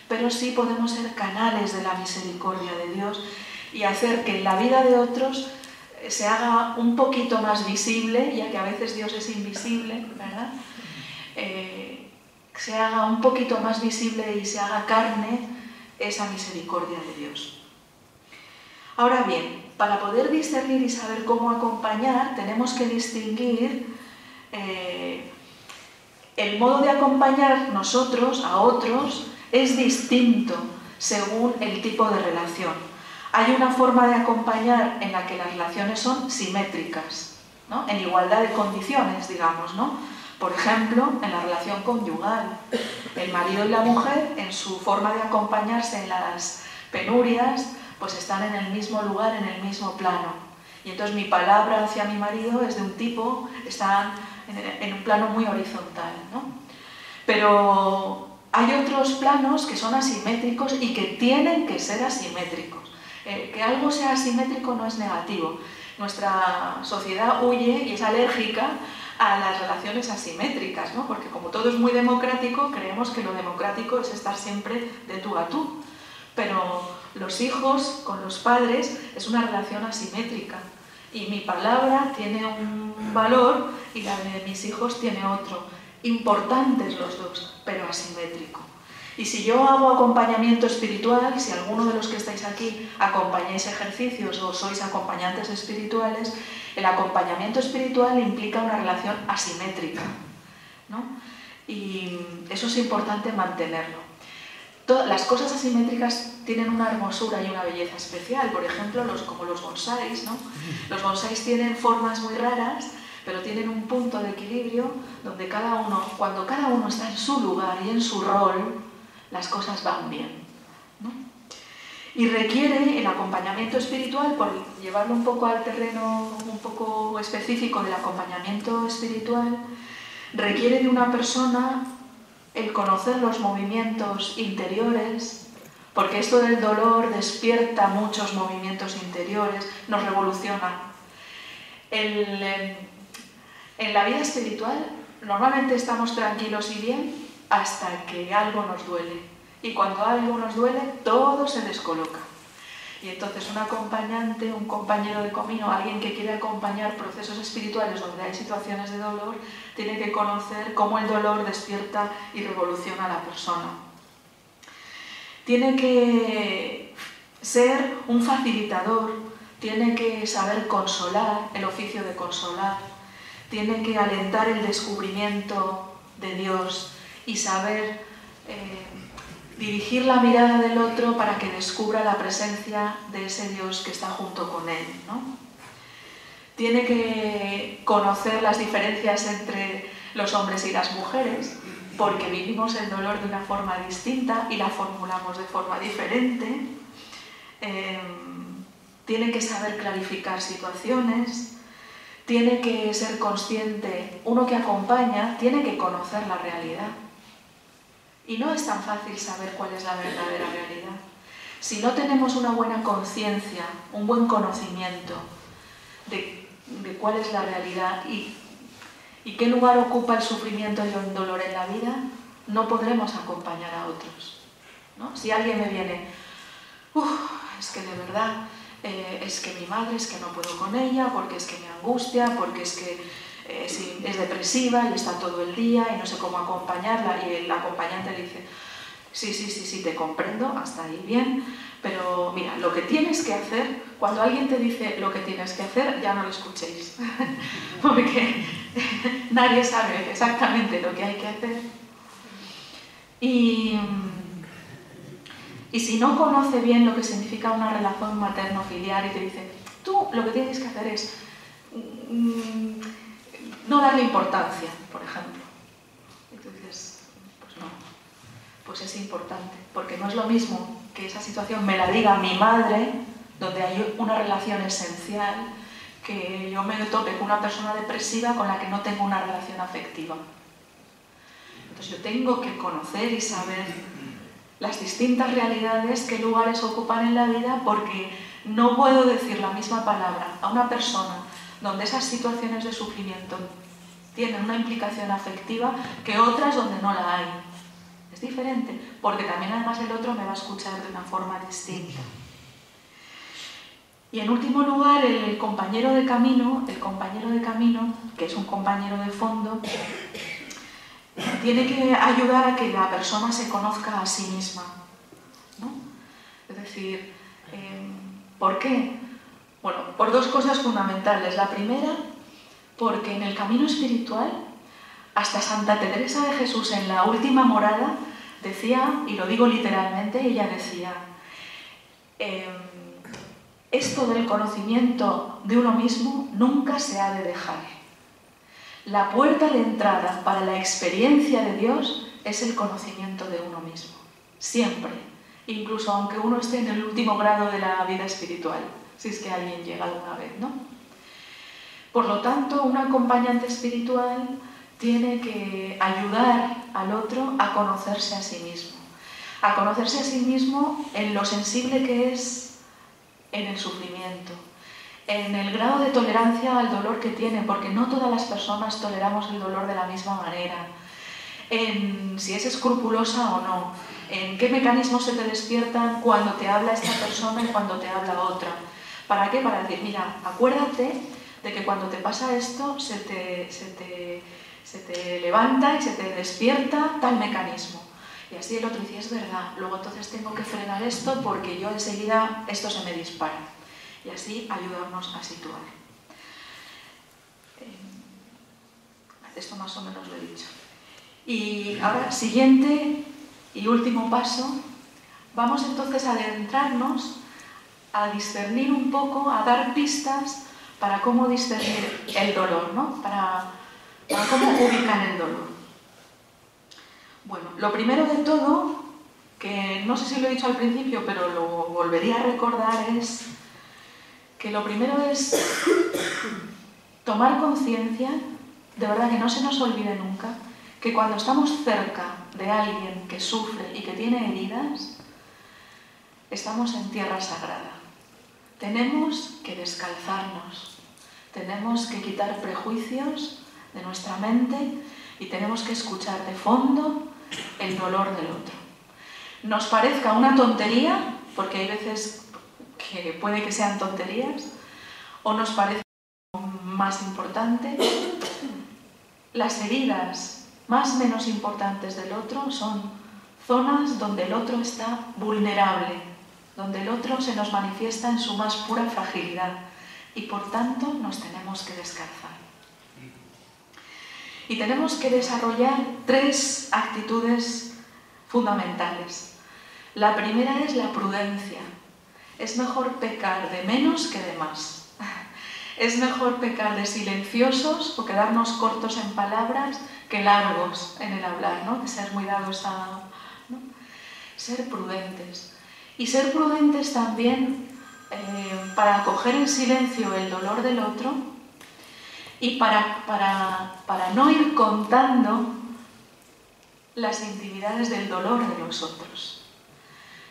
pero sí podemos ser canales de la misericordia de Dios y hacer que en la vida de otros se haga un poquito más visible, ya que a veces Dios es invisible, ¿verdad? Se haga un poquito más visible y se haga carne esa misericordia de Dios. Ahora bien, para poder discernir y saber cómo acompañar, tenemos que distinguir el modo de acompañar nosotros a otros es distinto según el tipo de relación. Hay una forma de acompañar en la que las relaciones son simétricas, ¿no? En igualdad de condiciones, digamos, ¿no? Por ejemplo, en la relación conyugal, el marido y la mujer, en su forma de acompañarse en las penurias, pues están en el mismo lugar, en el mismo plano. Y entonces mi palabra hacia mi marido es de un tipo, están en un plano muy horizontal, ¿no? Pero hay otros planos que son asimétricos y que tienen que ser asimétricos. Que algo sea asimétrico no es negativo. Nuestra sociedad huye y es alérgica a las relaciones asimétricas, ¿no? Porque como todo es muy democrático, creemos que lo democrático es estar siempre de tú a tú. Pero los hijos con los padres es una relación asimétrica. Y mi palabra tiene un valor y la de mis hijos tiene otro. Importantes los dos, pero asimétrico. Y si yo hago acompañamiento espiritual, si alguno de los que estáis aquí acompañáis ejercicios o sois acompañantes espirituales, el acompañamiento espiritual implica una relación asimétrica, ¿no? Y eso es importante mantenerlo. Las cosas asimétricas tienen una hermosura y una belleza especial. Por ejemplo, como los bonsáis, ¿no? Los bonsáis tienen formas muy raras, pero tienen un punto de equilibrio donde cuando cada uno está en su lugar y en su rol, las cosas van bien, ¿no? Y requiere el acompañamiento espiritual, por llevarlo un poco al terreno un poco específico del acompañamiento espiritual, requiere de una persona el conocer los movimientos interiores, porque esto del dolor despierta muchos movimientos interiores, nos revoluciona. En la vida espiritual normalmente estamos tranquilos y bien hasta que algo nos duele. Y cuando algo nos duele, todo se descoloca. Y entonces un acompañante, un compañero de camino, alguien que quiere acompañar procesos espirituales donde hay situaciones de dolor, tiene que conocer cómo el dolor despierta y revoluciona a la persona. Tiene que ser un facilitador, tiene que saber consolar, el oficio de consolar, tiene que alentar el descubrimiento de Dios y saber dirigir la mirada del otro para que descubra la presencia de ese Dios que está junto con él, ¿no? Tiene que conocer las diferencias entre los hombres y las mujeres, porque vivimos el dolor de una forma distinta y la formulamos de forma diferente. Tiene que saber clarificar situaciones, tiene que ser consciente, uno que acompaña tiene que conocer la realidad. Y no es tan fácil saber cuál es la verdadera realidad. Si no tenemos una buena conciencia, un buen conocimiento de cuál es la realidad y qué lugar ocupa el sufrimiento y el dolor en la vida, no podremos acompañar a otros, ¿no? Si alguien me viene, es que de verdad, es que mi madre, es que no puedo con ella, porque es que me angustia, porque es que es depresiva y está todo el día y no sé cómo acompañarla, y el acompañante le dice, sí, te comprendo, hasta ahí bien, pero mira, lo que tienes que hacer, cuando alguien te dice lo que tienes que hacer, ya no lo escuchéis, porque nadie sabe exactamente lo que hay que hacer. Y si no conoce bien lo que significa una relación materno-filial y te dice, tú lo que tienes que hacer es no darle importancia, por ejemplo. Entonces, pues no, pues es importante, porque no es lo mismo que esa situación me la diga mi madre, donde hay una relación esencial, que yo me tope con una persona depresiva con la que no tengo una relación afectiva. Entonces yo tengo que conocer y saber las distintas realidades, qué lugares ocupan en la vida, porque no puedo decir la misma palabra a una persona donde esas situaciones de sufrimiento tienen una implicación afectiva que otras donde no la hay. Es diferente, porque también además el otro me va a escuchar de una forma distinta. Y en último lugar, el compañero de camino, que es un compañero de fondo, tiene que ayudar a que la persona se conozca a sí misma, ¿no? Es decir, ¿por qué? Bueno, por dos cosas fundamentales. La primera, porque en el camino espiritual, hasta Santa Teresa de Jesús en la última morada decía, y lo digo literalmente, ella decía, esto del conocimiento de uno mismo nunca se ha de dejar. La puerta de entrada para la experiencia de Dios es el conocimiento de uno mismo, siempre, incluso aunque uno esté en el último grado de la vida espiritual, si es que alguien llega alguna vez, ¿no? Por lo tanto, un acompañante espiritual tiene que ayudar al otro a conocerse a sí mismo en lo sensible que es en el sufrimiento, en el grado de tolerancia al dolor que tiene, porque no todas las personas toleramos el dolor de la misma manera, en si es escrupulosa o no, en qué mecanismos se te despiertan cuando te habla esta persona y cuando te habla otra. ¿Para qué? Para decir, mira, acuérdate de que cuando te pasa esto se te levanta y se te despierta tal mecanismo. Y así el otro dice, es verdad, luego entonces tengo que frenar esto porque yo enseguida esto se me dispara. Y así ayudarnos a situar. Esto más o menos lo he dicho. Y ahora, siguiente y último paso, vamos entonces a adentrarnos a discernir un poco, a dar pistas para cómo discernir el dolor, ¿no? Para cómo ubicar el dolor. Bueno, lo primero de todo, que no sé si lo he dicho al principio, pero lo volvería a recordar, es que lo primero es tomar conciencia, de verdad que no se nos olvide nunca, que cuando estamos cerca de alguien que sufre y que tiene heridas, estamos en tierra sagrada. Tenemos que descalzarnos, tenemos que quitar prejuicios de nuestra mente y tenemos que escuchar de fondo el dolor del otro. Nos parezca una tontería, porque hay veces que puede que sean tonterías, o nos parece más importante, las heridas más menos importantes del otro son zonas donde el otro está vulnerable, donde el otro se nos manifiesta en su más pura fragilidad y por tanto nos tenemos que descalzar. Y tenemos que desarrollar 3 actitudes fundamentales. La primera es la prudencia. Es mejor pecar de menos que de más. Es mejor pecar de silenciosos o quedarnos cortos en palabras que largos en el hablar, ¿no? De ser muy dados a... ¿no? Ser prudentes. Y ser prudentes también para acoger en silencio el dolor del otro y para no ir contando las intimidades del dolor de los otros.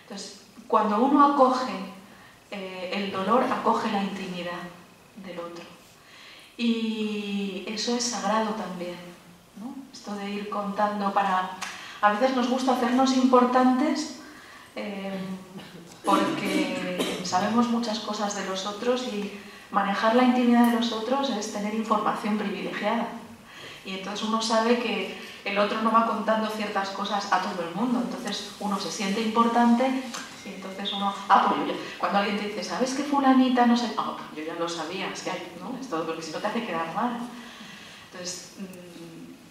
Entonces, cuando uno acoge el dolor, acoge la intimidad del otro. Y eso es sagrado también, ¿no? Esto de ir contando para... A veces nos gusta hacernos importantes porque sabemos muchas cosas de los otros y manejar la intimidad de los otros es tener información privilegiada. Y entonces uno sabe que el otro no va contando ciertas cosas a todo el mundo. Entonces uno se siente importante y entonces uno... pues cuando alguien te dice, ¿sabes que fulanita no sé? Pues yo ya lo sabía, es que hay, ¿no? Es todo, porque si no te hace quedar mal. Entonces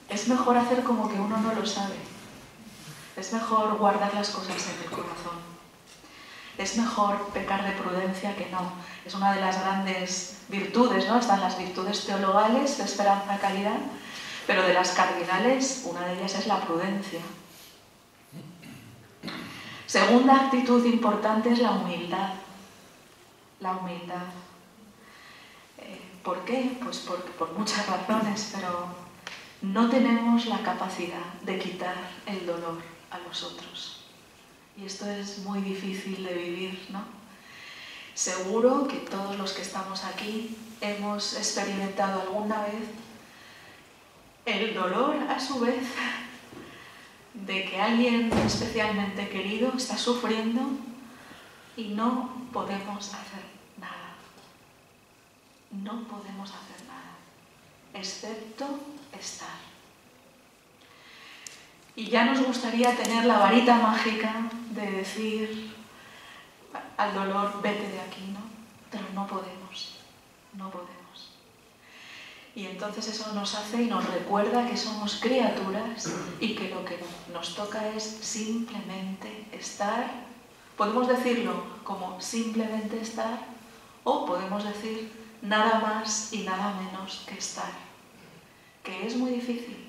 es mejor hacer como que uno no lo sabe. Es mejor guardar las cosas en el corazón. Es mejor pecar de prudencia que no. Es una de las grandes virtudes, ¿no? Están las virtudes teologales de esperanza, caridad, pero de las cardinales, una de ellas es la prudencia. Segunda actitud importante es la humildad. La humildad. ¿Por qué? Pues por muchas razones, pero no tenemos la capacidad de quitar el dolor a los otros. Y esto es muy difícil de vivir, ¿no? Seguro que todos los que estamos aquí hemos experimentado alguna vez el dolor, a su vez, de que alguien especialmente querido está sufriendo y no podemos hacer nada. No podemos hacer nada, excepto estar. Y ya nos gustaría tener la varita mágica de decir al dolor, vete de aquí, ¿no? Pero no podemos, no podemos. Y entonces eso nos hace y nos recuerda que somos criaturas y que lo que nos toca es simplemente estar. Podemos decirlo como simplemente estar o podemos decir nada más y nada menos que estar, que es muy difícil.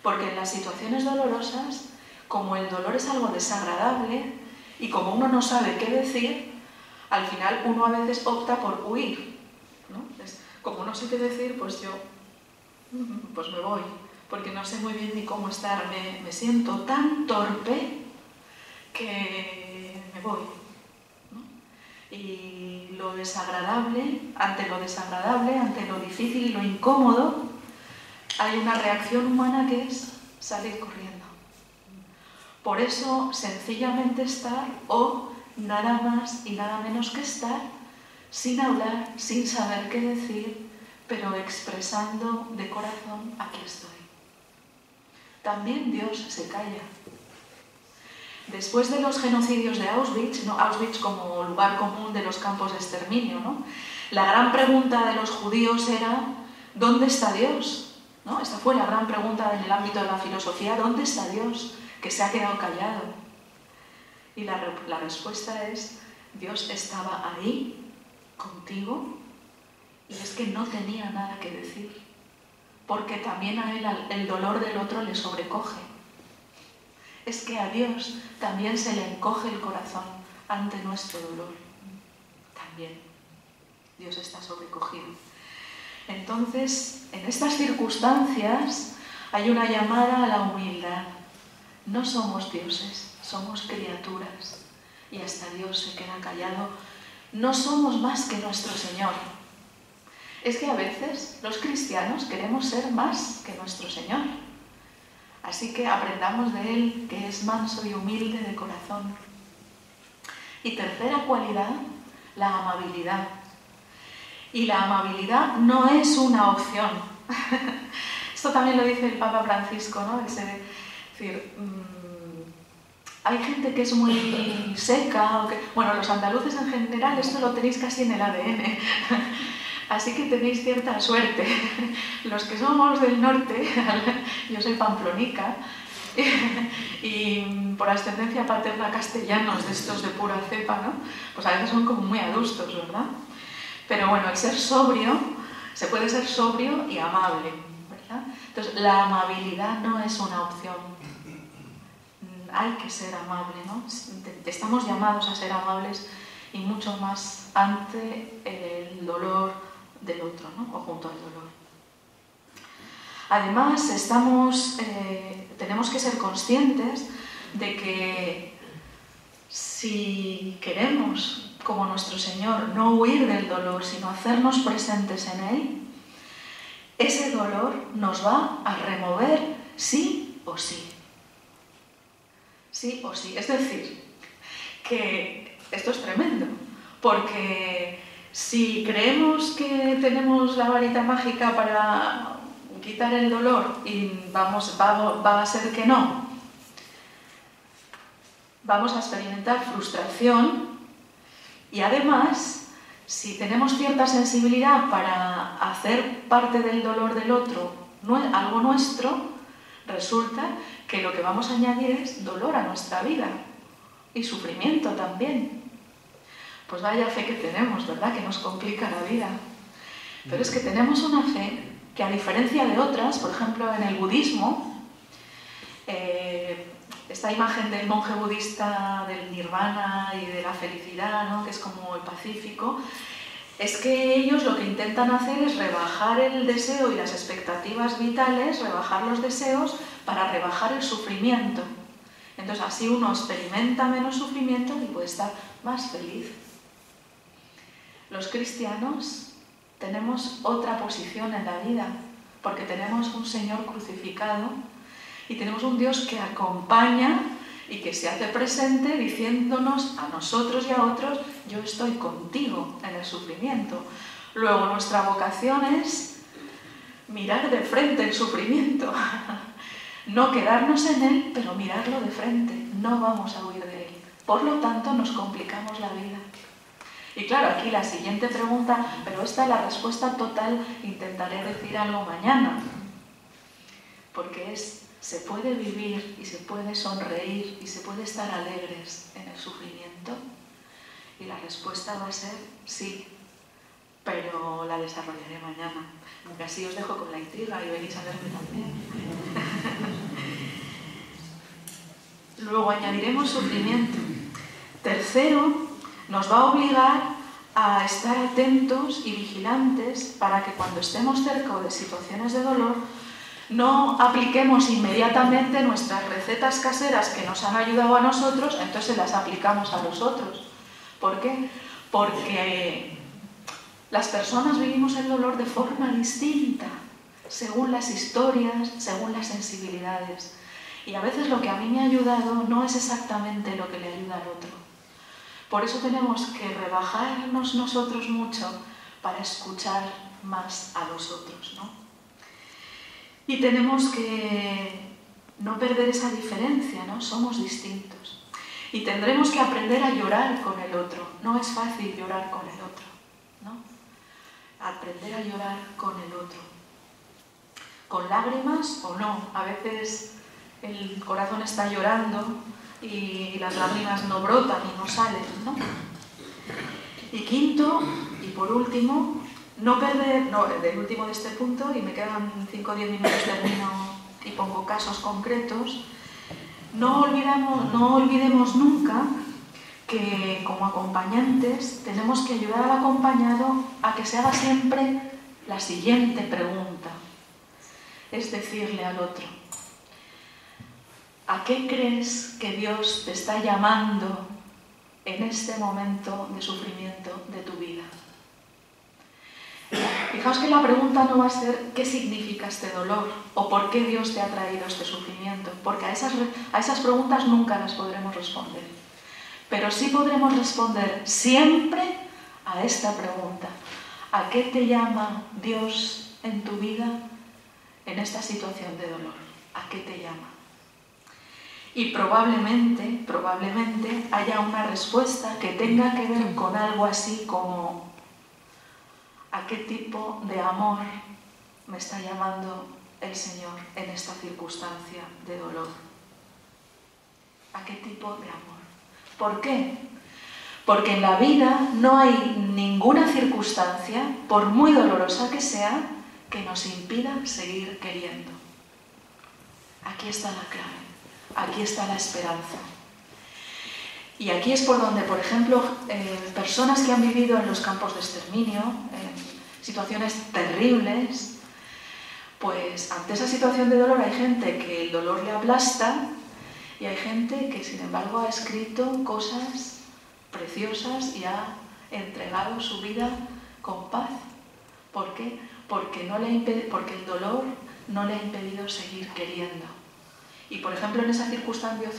Porque en las situaciones dolorosas, como el dolor es algo desagradable y como uno no sabe qué decir, al final uno a veces opta por huir, ¿no? Como no sé qué decir, pues yo pues me voy, porque no sé muy bien ni cómo estar, me siento tan torpe que me voy, ¿no? Y lo desagradable, ante lo difícil y lo incómodo, hay una reacción humana que es salir corriendo. Por eso, sencillamente estar, o nada más y nada menos que estar, sin hablar, sin saber qué decir, pero expresando de corazón, aquí estoy. También Dios se calla. Después de los genocidios de Auschwitz, ¿no? Auschwitz como lugar común de los campos de exterminio, ¿no? La gran pregunta de los judíos era, ¿dónde está Dios? ¿No? Esta fue la gran pregunta en el ámbito de la filosofía, ¿dónde está Dios? Que se ha quedado callado. Y la respuesta es, Dios estaba ahí, contigo, y es que no tenía nada que decir, porque también a él el dolor del otro le sobrecoge. Es que a Dios también se le encoge el corazón ante nuestro dolor. También Dios está sobrecogido. Entonces, en estas circunstancias hay una llamada a la humildad. No somos dioses, somos criaturas. Y hasta Dios se queda callado. No somos más que nuestro Señor. Es que a veces los cristianos queremos ser más que nuestro Señor. Así que aprendamos de Él, que es manso y humilde de corazón. Y tercera cualidad, la amabilidad. Y la amabilidad no es una opción. Esto también lo dice el Papa Francisco, ¿no? Es decir, hay gente que es muy seca, bueno, los andaluces en general, esto lo tenéis casi en el ADN. Así que tenéis cierta suerte. Los que somos del norte, yo soy pamplonica, y por ascendencia paterna castellanos, de estos de pura cepa, ¿no? Pues a veces son como muy adustos, ¿verdad? Pero bueno, el ser sobrio, se puede ser sobrio y amable, ¿verdad? Entonces, la amabilidad no es una opción. Hay que ser amable, ¿no? Estamos llamados a ser amables y mucho más ante el dolor del otro, ¿no? O junto al dolor. Además, tenemos que ser conscientes de que si queremos, como nuestro Señor, no huir del dolor, sino hacernos presentes en él, ese dolor nos va a remover sí o sí. Sí o sí. Es decir, que esto es tremendo, porque si creemos que tenemos la varita mágica para quitar el dolor y va a ser que no, vamos a experimentar frustración y además, si tenemos cierta sensibilidad para hacer parte del dolor del otro algo nuestro, resulta que lo que vamos a añadir es dolor a nuestra vida y sufrimiento también. Pues vaya fe que tenemos, ¿verdad? Que nos complica la vida. Pero es que tenemos una fe que, a diferencia de otras, por ejemplo, en el budismo, esta imagen del monje budista del nirvana y de la felicidad, ¿no? Que es como el pacífico, es que ellos lo que intentan hacer es rebajar el deseo y las expectativas vitales, rebajar los deseos para rebajar el sufrimiento. Entonces así uno experimenta menos sufrimiento y puede estar más feliz. Los cristianos tenemos otra posición en la vida, porque tenemos un Señor crucificado y tenemos un Dios que acompaña y que se hace presente diciéndonos a nosotros y a otros, yo estoy contigo en el sufrimiento. Luego nuestra vocación es mirar de frente el sufrimiento, no quedarnos en él, pero mirarlo de frente, no vamos a huir de él. Por lo tanto, nos complicamos la vida. Y claro, aquí la siguiente pregunta, pero esta es la respuesta total, intentaré decir algo mañana, porque se puede vivir y se puede sonreír y se puede estar alegres en el sufrimiento. Y la respuesta va a ser sí, pero la desarrollaré mañana. Porque así os dejo con la intriga y venís a verme también. Luego añadiremos sufrimiento. Tercero, nos va a obligar a estar atentos y vigilantes para que cuando estemos cerca de situaciones de dolor no apliquemos inmediatamente nuestras recetas caseras que nos han ayudado a nosotros, entonces las aplicamos a los otros. ¿Por qué? porque las personas vivimos el dolor de forma distinta, según las historias, según las sensibilidades. Y a veces lo que a mí me ha ayudado no es exactamente lo que le ayuda al otro. Por eso tenemos que rebajarnos nosotros mucho para escuchar más a los otros, ¿no? Y tenemos que no perder esa diferencia, ¿no? Somos distintos. Y tendremos que aprender a llorar con el otro. No es fácil llorar con el otro, ¿no? Aprender a llorar con el otro. Con lágrimas o no. A veces el corazón está llorando y las lágrimas no brotan y no salen, ¿no? Y quinto, y por último, no perder, no, el último de este punto, y me quedan 5 o 10 minutos, termino y pongo casos concretos, no olvidemos nunca que como acompañantes tenemos que ayudar al acompañado a que se haga siempre la siguiente pregunta, es decirle al otro: ¿a qué crees que Dios te está llamando en este momento de sufrimiento de tu vida? Fijaos que la pregunta no va a ser ¿qué significa este dolor? O ¿por qué Dios te ha traído este sufrimiento? Porque a esas preguntas nunca las podremos responder. Pero sí podremos responder siempre a esta pregunta: ¿a qué te llama Dios en tu vida en esta situación de dolor? ¿A qué te llama? Y probablemente haya una respuesta que tenga que ver con algo así como: ¿a qué tipo de amor me está llamando el Señor en esta circunstancia de dolor? ¿A qué tipo de amor? ¿Por qué? Porque en la vida no hay ninguna circunstancia, por muy dolorosa que sea, que nos impida seguir queriendo. Aquí está la clave, aquí está la esperanza. Y aquí es por donde, por ejemplo, personas que han vivido en los campos de exterminio, situaciones terribles, pues ante esa situación de dolor hay gente que el dolor le aplasta y hay gente que, sin embargo, ha escrito cosas preciosas y ha entregado su vida con paz. ¿Por qué? Porque el dolor no le ha impedido seguir queriendo. Y, por ejemplo, en esa circunstancia,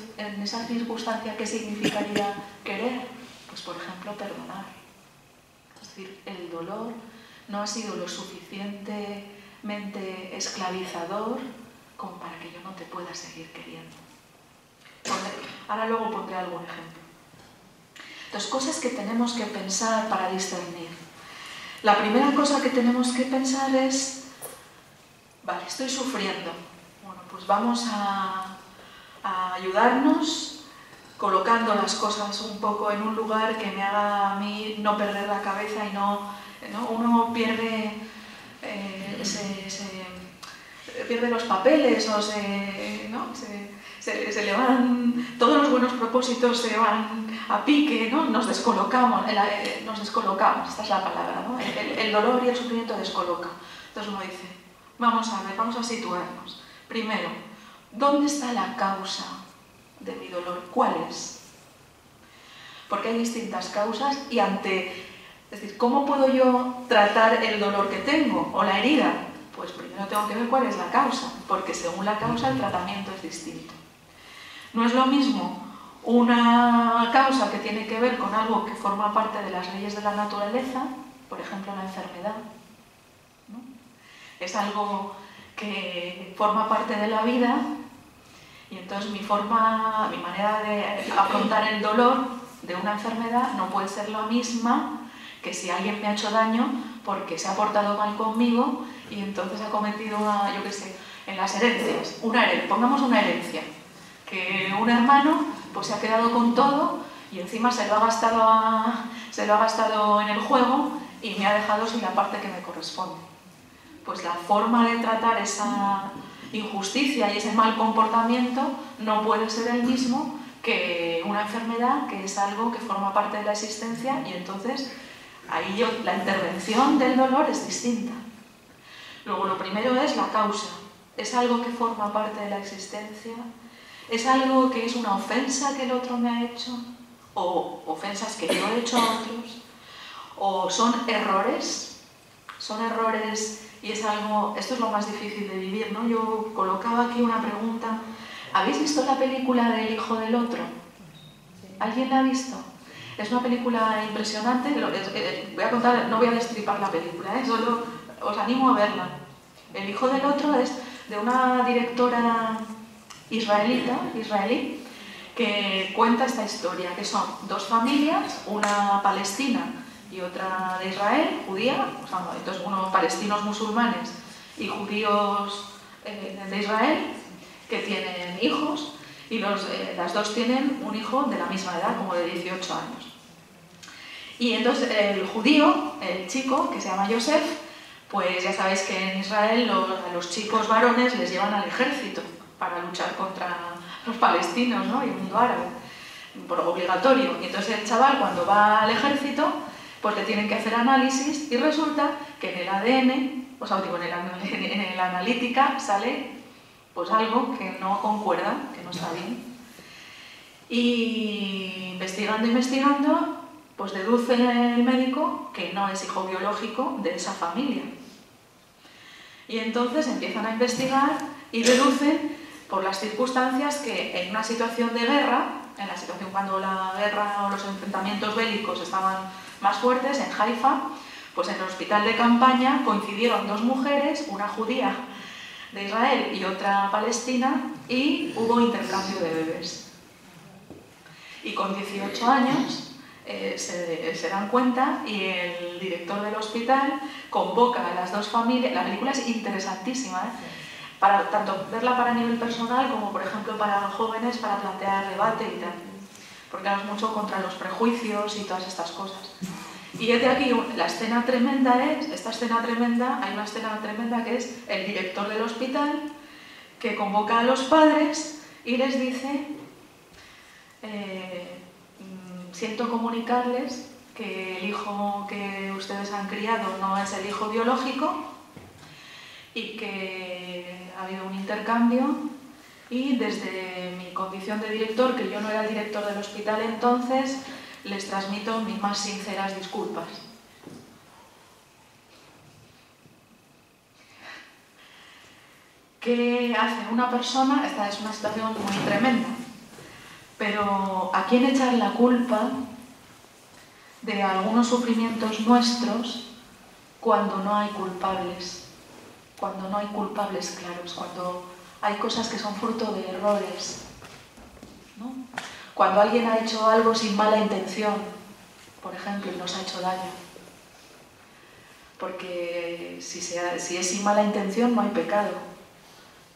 ¿qué significaría querer? Pues, por ejemplo, perdonar. Es decir, el dolor no ha sido lo suficientemente esclavizador como para que yo no te pueda seguir queriendo. Ahora luego pondré algún ejemplo. Entonces, cosas que tenemos que pensar para discernir. La primera cosa que tenemos que pensar es: vale, estoy sufriendo. Bueno, pues vamos a ayudarnos colocando las cosas un poco en un lugar que me haga a mí no perder la cabeza y no uno pierde pierde los papeles o se le van, todos los buenos propósitos se van a pique, ¿no? Nos descolocamos, esta es la palabra, ¿no? El dolor y el sufrimiento descoloca. Entonces uno dice: vamos a ver, vamos a situarnos. Primero, ¿dónde está la causa de mi dolor? ¿Cuál es? Porque hay distintas causas y es decir, ¿cómo puedo yo tratar el dolor que tengo o la herida? Pues primero tengo que ver cuál es la causa, porque según la causa el tratamiento es distinto. No es lo mismo una causa que tiene que ver con algo que forma parte de las leyes de la naturaleza, por ejemplo la enfermedad, ¿no? Es algo que forma parte de la vida y entonces mi manera de afrontar el dolor de una enfermedad no puede ser la misma que si alguien me ha hecho daño porque se ha portado mal conmigo y entonces ha cometido en las herencias, pongamos una herencia, que un hermano pues se ha quedado con todo y encima se lo ha gastado en el juego y me ha dejado sin la parte que me corresponde. Pues la forma de tratar esa injusticia y ese mal comportamiento no puede ser el mismo que una enfermedad, que es algo que forma parte de la existencia y entonces ahí la intervención del dolor es distinta. Luego lo primero es la causa. ¿Es algo que forma parte de la existencia? ¿Es algo que es una ofensa que el otro me ha hecho? ¿O ofensas que yo he hecho a otros? o son errores y es algo, esto es lo más difícil de vivir, ¿no? Yo colocaba aquí una pregunta. ¿Habéis visto la película del hijo del otro? ¿Alguien la ha visto? Es una película impresionante, voy a contar, no voy a destripar la película, solo os animo a verla. El hijo del otro es de una directora israelí, que cuenta esta historia, que son dos familias, una palestina y otra de Israel, judía, entonces unos palestinos musulmanes y judíos de Israel, que tienen hijos, y las dos tienen un hijo de la misma edad, como de 18 años. Y entonces el judío, el chico, que se llama Yosef, pues ya sabéis que en Israel a los chicos varones les llevan al ejército para luchar contra los palestinos, ¿no? Y el mundo árabe, por obligatorio. Y entonces el chaval, cuando va al ejército, pues le tienen que hacer análisis y resulta que en el ADN, o sea, digo, en la analítica sale pues algo que no concuerda, que no está bien. Y investigando, pues deduce el médico que no es hijo biológico de esa familia. Y entonces empiezan a investigar y deducen por las circunstancias que en una situación de guerra, en la situación cuando la guerra o los enfrentamientos bélicos estaban más fuertes, en Haifa, pues en el hospital de campaña coincidieron dos mujeres, una judía de Israel y otra palestina, y hubo intercambio de bebés. Y con 18 años se dan cuenta y el director del hospital convoca a las dos familias. La película es interesantísima, para tanto verla para nivel personal como, por ejemplo, para jóvenes, para plantear debate y tal, porque es mucho contra los prejuicios y todas estas cosas. Y es de aquí la escena tremenda, hay una escena tremenda que es el director del hospital que convoca a los padres y les dice: siento comunicarles que el hijo que ustedes han criado no es el hijo biológico y que ha habido un intercambio, y desde mi condición de director, que yo no era el director del hospital entonces, les transmito mis más sinceras disculpas. ¿Qué hace una persona? Esta es una situación muy tremenda, pero ¿a quién echar la culpa de algunos sufrimientos nuestros cuando no hay culpables? Cuando no hay culpables claros, cuando hay cosas que son fruto de errores, ¿no? Cuando alguien ha hecho algo sin mala intención, por ejemplo, y nos ha hecho daño. Porque si es sin mala intención no hay pecado,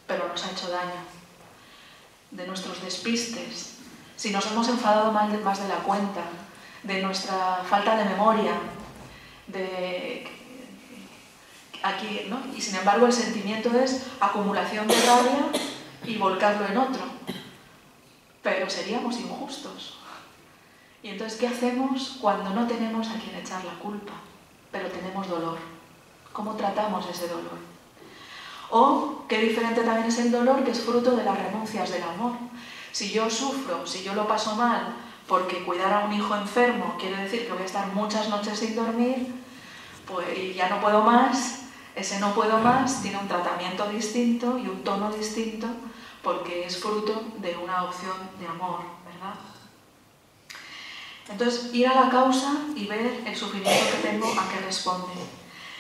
pero nos ha hecho daño. De nuestros despistes, si nos hemos enfadado más de la cuenta, de nuestra falta de memoria, aquí, ¿no? Y sin embargo el sentimiento es acumulación de rabia y volcarlo en otro. Pero seríamos injustos. Y entonces, ¿qué hacemos cuando no tenemos a quien echar la culpa, pero tenemos dolor? ¿Cómo tratamos ese dolor? O, qué diferente también es el dolor, que es fruto de las renuncias del amor. Si yo sufro, si yo lo paso mal, porque cuidar a un hijo enfermo quiere decir que voy a estar muchas noches sin dormir, pues y ya no puedo más, ese no puedo más tiene un tratamiento distinto y un tono distinto, porque es fruto de una opción de amor, ¿verdad? Entonces, ir a la causa y ver el sufrimiento que tengo, a qué responde.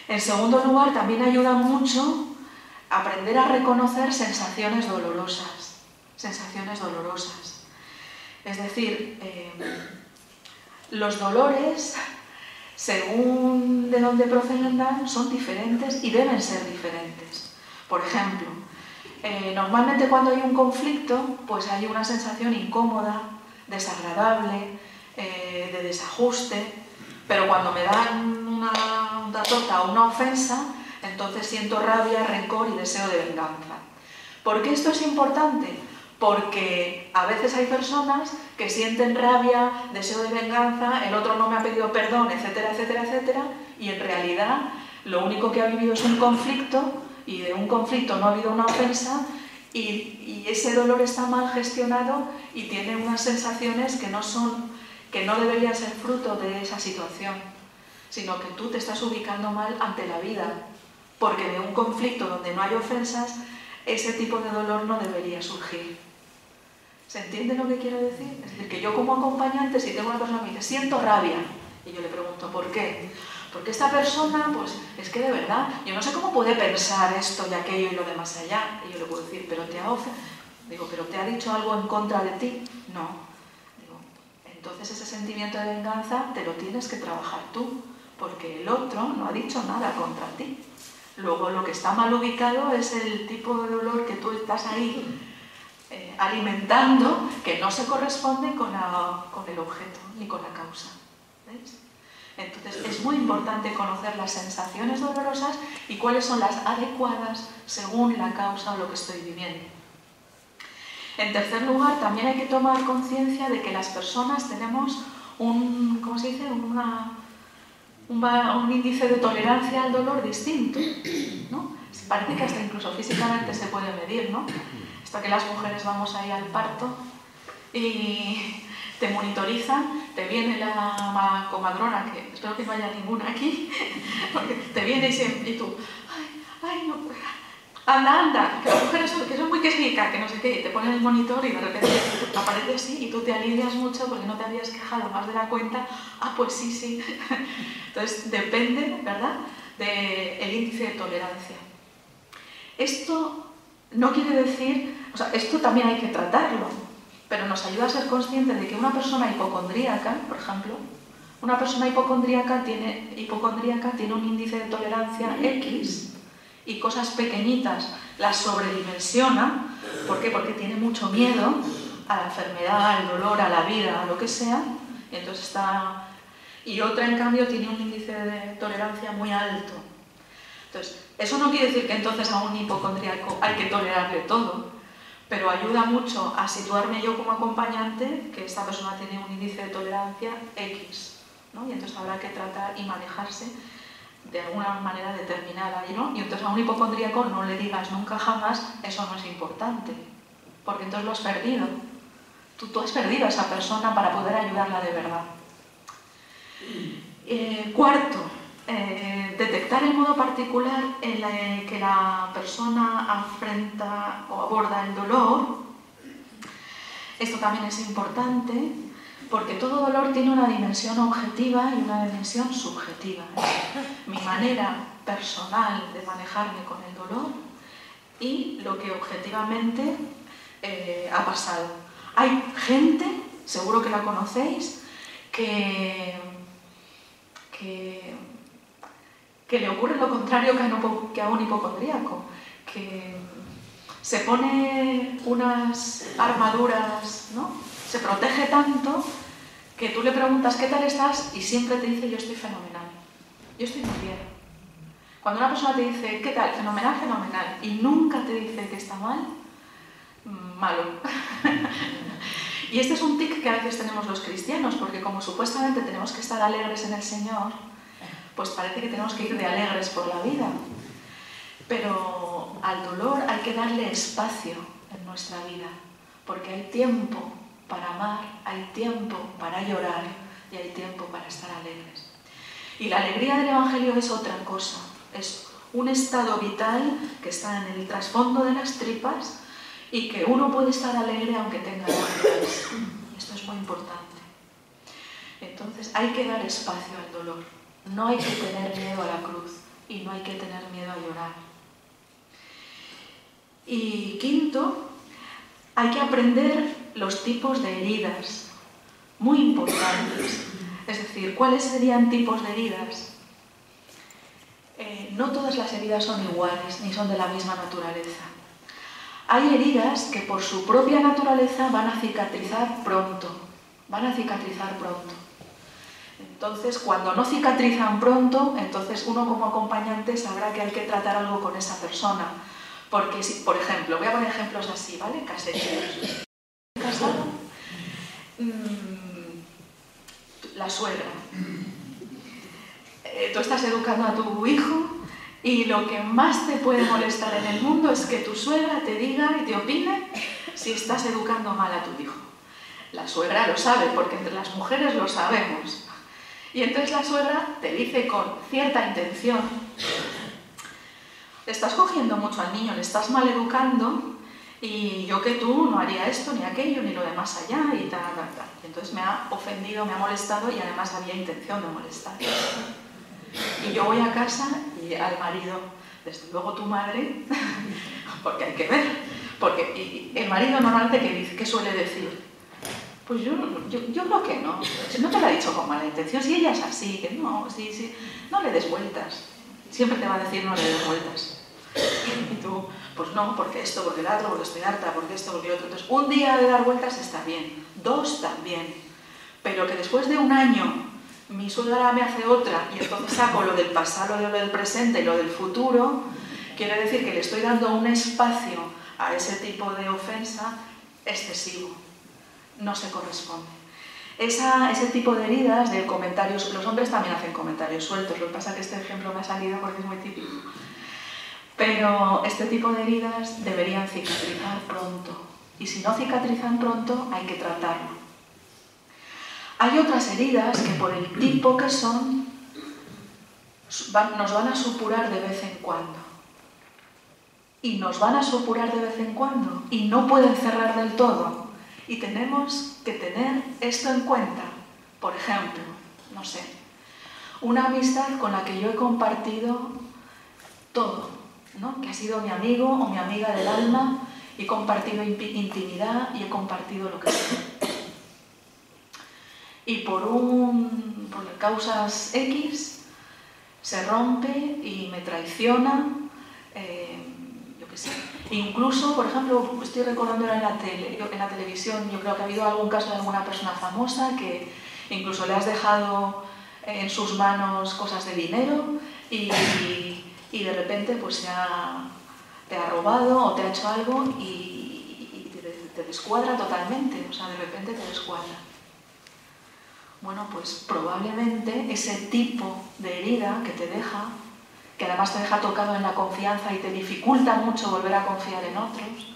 En segundo lugar, también ayuda mucho a aprender a reconocer sensaciones dolorosas. Sensaciones dolorosas. Es decir, los dolores, según de dónde procedan, son diferentes y deben ser diferentes. Por ejemplo, normalmente cuando hay un conflicto, pues hay una sensación incómoda, desagradable, de desajuste, pero cuando me dan una torta o una ofensa, entonces siento rabia, rencor y deseo de venganza. ¿Por qué esto es importante? Porque a veces hay personas que sienten rabia, deseo de venganza, el otro no me ha pedido perdón, etcétera, etcétera, etcétera, y en realidad lo único que ha vivido es un conflicto, y de un conflicto no ha habido una ofensa, y ese dolor está mal gestionado y tiene unas sensaciones que no deberían ser fruto de esa situación. sino que tú te estás ubicando mal ante la vida, porque de un conflicto donde no hay ofensas, ese tipo de dolor no debería surgir. ¿Se entiende lo que quiero decir? Es decir, que yo como acompañante, si tengo una persona que me dice, siento rabia, y yo le pregunto, ¿por qué? Porque esta persona, pues, es que de verdad, yo no sé cómo puede pensar esto y aquello y lo de más allá. Y yo le puedo decir, ¿pero te ha ofendido? Digo, ¿pero te ha dicho algo en contra de ti? No. Digo, entonces ese sentimiento de venganza te lo tienes que trabajar tú, porque el otro no ha dicho nada contra ti. Luego lo que está mal ubicado es el tipo de dolor que tú estás ahí alimentando, que no se corresponde con el objeto ni con la causa. ¿Ves? Entonces es muy importante conocer las sensaciones dolorosas y cuáles son las adecuadas según la causa o lo que estoy viviendo. En tercer lugar, también hay que tomar conciencia de que las personas tenemos ¿cómo se dice? Un índice de tolerancia al dolor distinto, ¿no? Parece que hasta incluso físicamente se puede medir, ¿no? Hasta que las mujeres vamos ahí al parto y te monitorizan, te viene la comadrona, que espero que no haya ninguna aquí, porque te viene y tú, ay, no, anda, que las mujeres que son muy quejicas, que no sé qué, y te ponen el monitor y de repente aparece así y tú te alivias mucho porque no te habías quejado más de la cuenta. Pues sí. Entonces depende, ¿verdad?, del índice de tolerancia. Esto no quiere decir, o sea, esto también hay que tratarlo, pero nos ayuda a ser conscientes de que una persona hipocondríaca, por ejemplo, una persona hipocondríaca tiene un índice de tolerancia X y cosas pequeñitas las sobredimensiona. ¿Por qué? Porque tiene mucho miedo a la enfermedad, al dolor, a la vida, a lo que sea, y entonces y otra, en cambio, tiene un índice de tolerancia muy alto. Entonces, eso no quiere decir que entonces a un hipocondríaco hay que tolerarle todo, pero ayuda mucho a situarme yo como acompañante que esta persona tiene un índice de tolerancia X, ¿no? Y entonces habrá que tratar y manejarse de alguna manera determinada, ¿no? Y entonces a un hipocondríaco no le digas nunca jamás, eso no es importante, porque entonces lo has perdido. Tú has perdido a esa persona para poder ayudarla de verdad. Cuarto, detectar el modo particular en el que la persona afrenta o aborda el dolor. Esto también es importante porque todo dolor tiene una dimensión objetiva y una dimensión subjetiva. Mi manera personal de manejarme con el dolor y lo que objetivamente ha pasado. Hay gente, seguro que la conocéis, que le ocurre lo contrario que a un hipocondríaco, que se pone unas armaduras, ¿no? Se protege tanto que tú le preguntas ¿qué tal estás? Y siempre te dice yo estoy fenomenal, yo estoy muy bien. Cuando una persona te dice ¿qué tal? Fenomenal, fenomenal, y nunca te dice que está mal, malo. Y este es un tic que a veces tenemos los cristianos, porque como supuestamente tenemos que estar alegres en el Señor, pues parece que tenemos que ir de alegres por la vida. Pero al dolor hay que darle espacio en nuestra vida, porque hay tiempo para amar, hay tiempo para llorar y hay tiempo para estar alegres. Y la alegría del Evangelio es otra cosa, es un estado vital que está en el trasfondo de las tripas y que uno puede estar alegre aunque tenga lágrimas. Esto es muy importante. Entonces hay que dar espacio al dolor. No hay que tener miedo a la cruz y no hay que tener miedo a llorar. Y quinto, hay que aprender los tipos de heridas, muy importantes. Es decir, ¿cuáles serían tipos de heridas? No todas las heridas son iguales ni son de la misma naturaleza. Hay heridas que por su propia naturaleza van a cicatrizar pronto. Entonces, cuando no cicatrizan pronto, entonces uno como acompañante sabrá que hay que tratar algo con esa persona. Porque, si, por ejemplo, voy a poner ejemplos así, ¿vale? Caseros. Casado, la suegra. Tú estás educando a tu hijo y lo que más te puede molestar en el mundo es que tu suegra te diga y te opine si estás educando mal a tu hijo. La suegra lo sabe, porque entre las mujeres lo sabemos. Y entonces la suegra te dice con cierta intención: le estás cogiendo mucho al niño, le estás maleducando, y yo que tú no haría esto, ni aquello, ni lo de más allá, y tal, tal, tal. Y entonces me ha ofendido, me ha molestado, y además había intención de molestar. Y yo voy a casa y al marido, desde luego tu madre, porque hay que ver, porque el marido normalmente, ¿qué suele decir? Pues yo creo que no. No te lo ha dicho con mala intención. Si ella es así, que no, sí, no le des vueltas. Siempre te va a decir no le des vueltas. Y tú, pues no, porque esto, porque el otro, porque estoy harta, porque esto, porque el otro. Entonces, un día de dar vueltas está bien, 2 también. Pero que después de un año mi suegra me hace otra y entonces saco lo del pasado, lo del presente y lo del futuro, quiere decir que le estoy dando un espacio a ese tipo de ofensa excesivo. No se corresponde. Ese tipo de heridas, de comentarios, los hombres también hacen comentarios sueltos, lo que pasa es que este ejemplo me ha salido porque es muy típico. Pero este tipo de heridas deberían cicatrizar pronto, y si no cicatrizan pronto hay que tratarlo. Hay otras heridas que por el tipo que son nos van a supurar de vez en cuando. Y nos van a supurar de vez en cuando y no pueden cerrar del todo. Y tenemos que tener esto en cuenta. Por ejemplo, no sé, una amistad con la que yo he compartido todo, ¿no? Que ha sido mi amigo o mi amiga del alma, y he compartido intimidad y he compartido lo que sea. Y por causas X se rompe y me traiciona, yo qué sé. Incluso, por ejemplo, estoy recordando en la televisión, yo creo que ha habido algún caso de alguna persona famosa que incluso le has dejado en sus manos cosas de dinero y de repente pues te ha robado o te ha hecho algo y te descuadra totalmente, o sea, de repente te descuadra. Bueno, pues probablemente ese tipo de herida que te deja, que además te deja tocado en la confianza y te dificulta mucho volver a confiar en otros,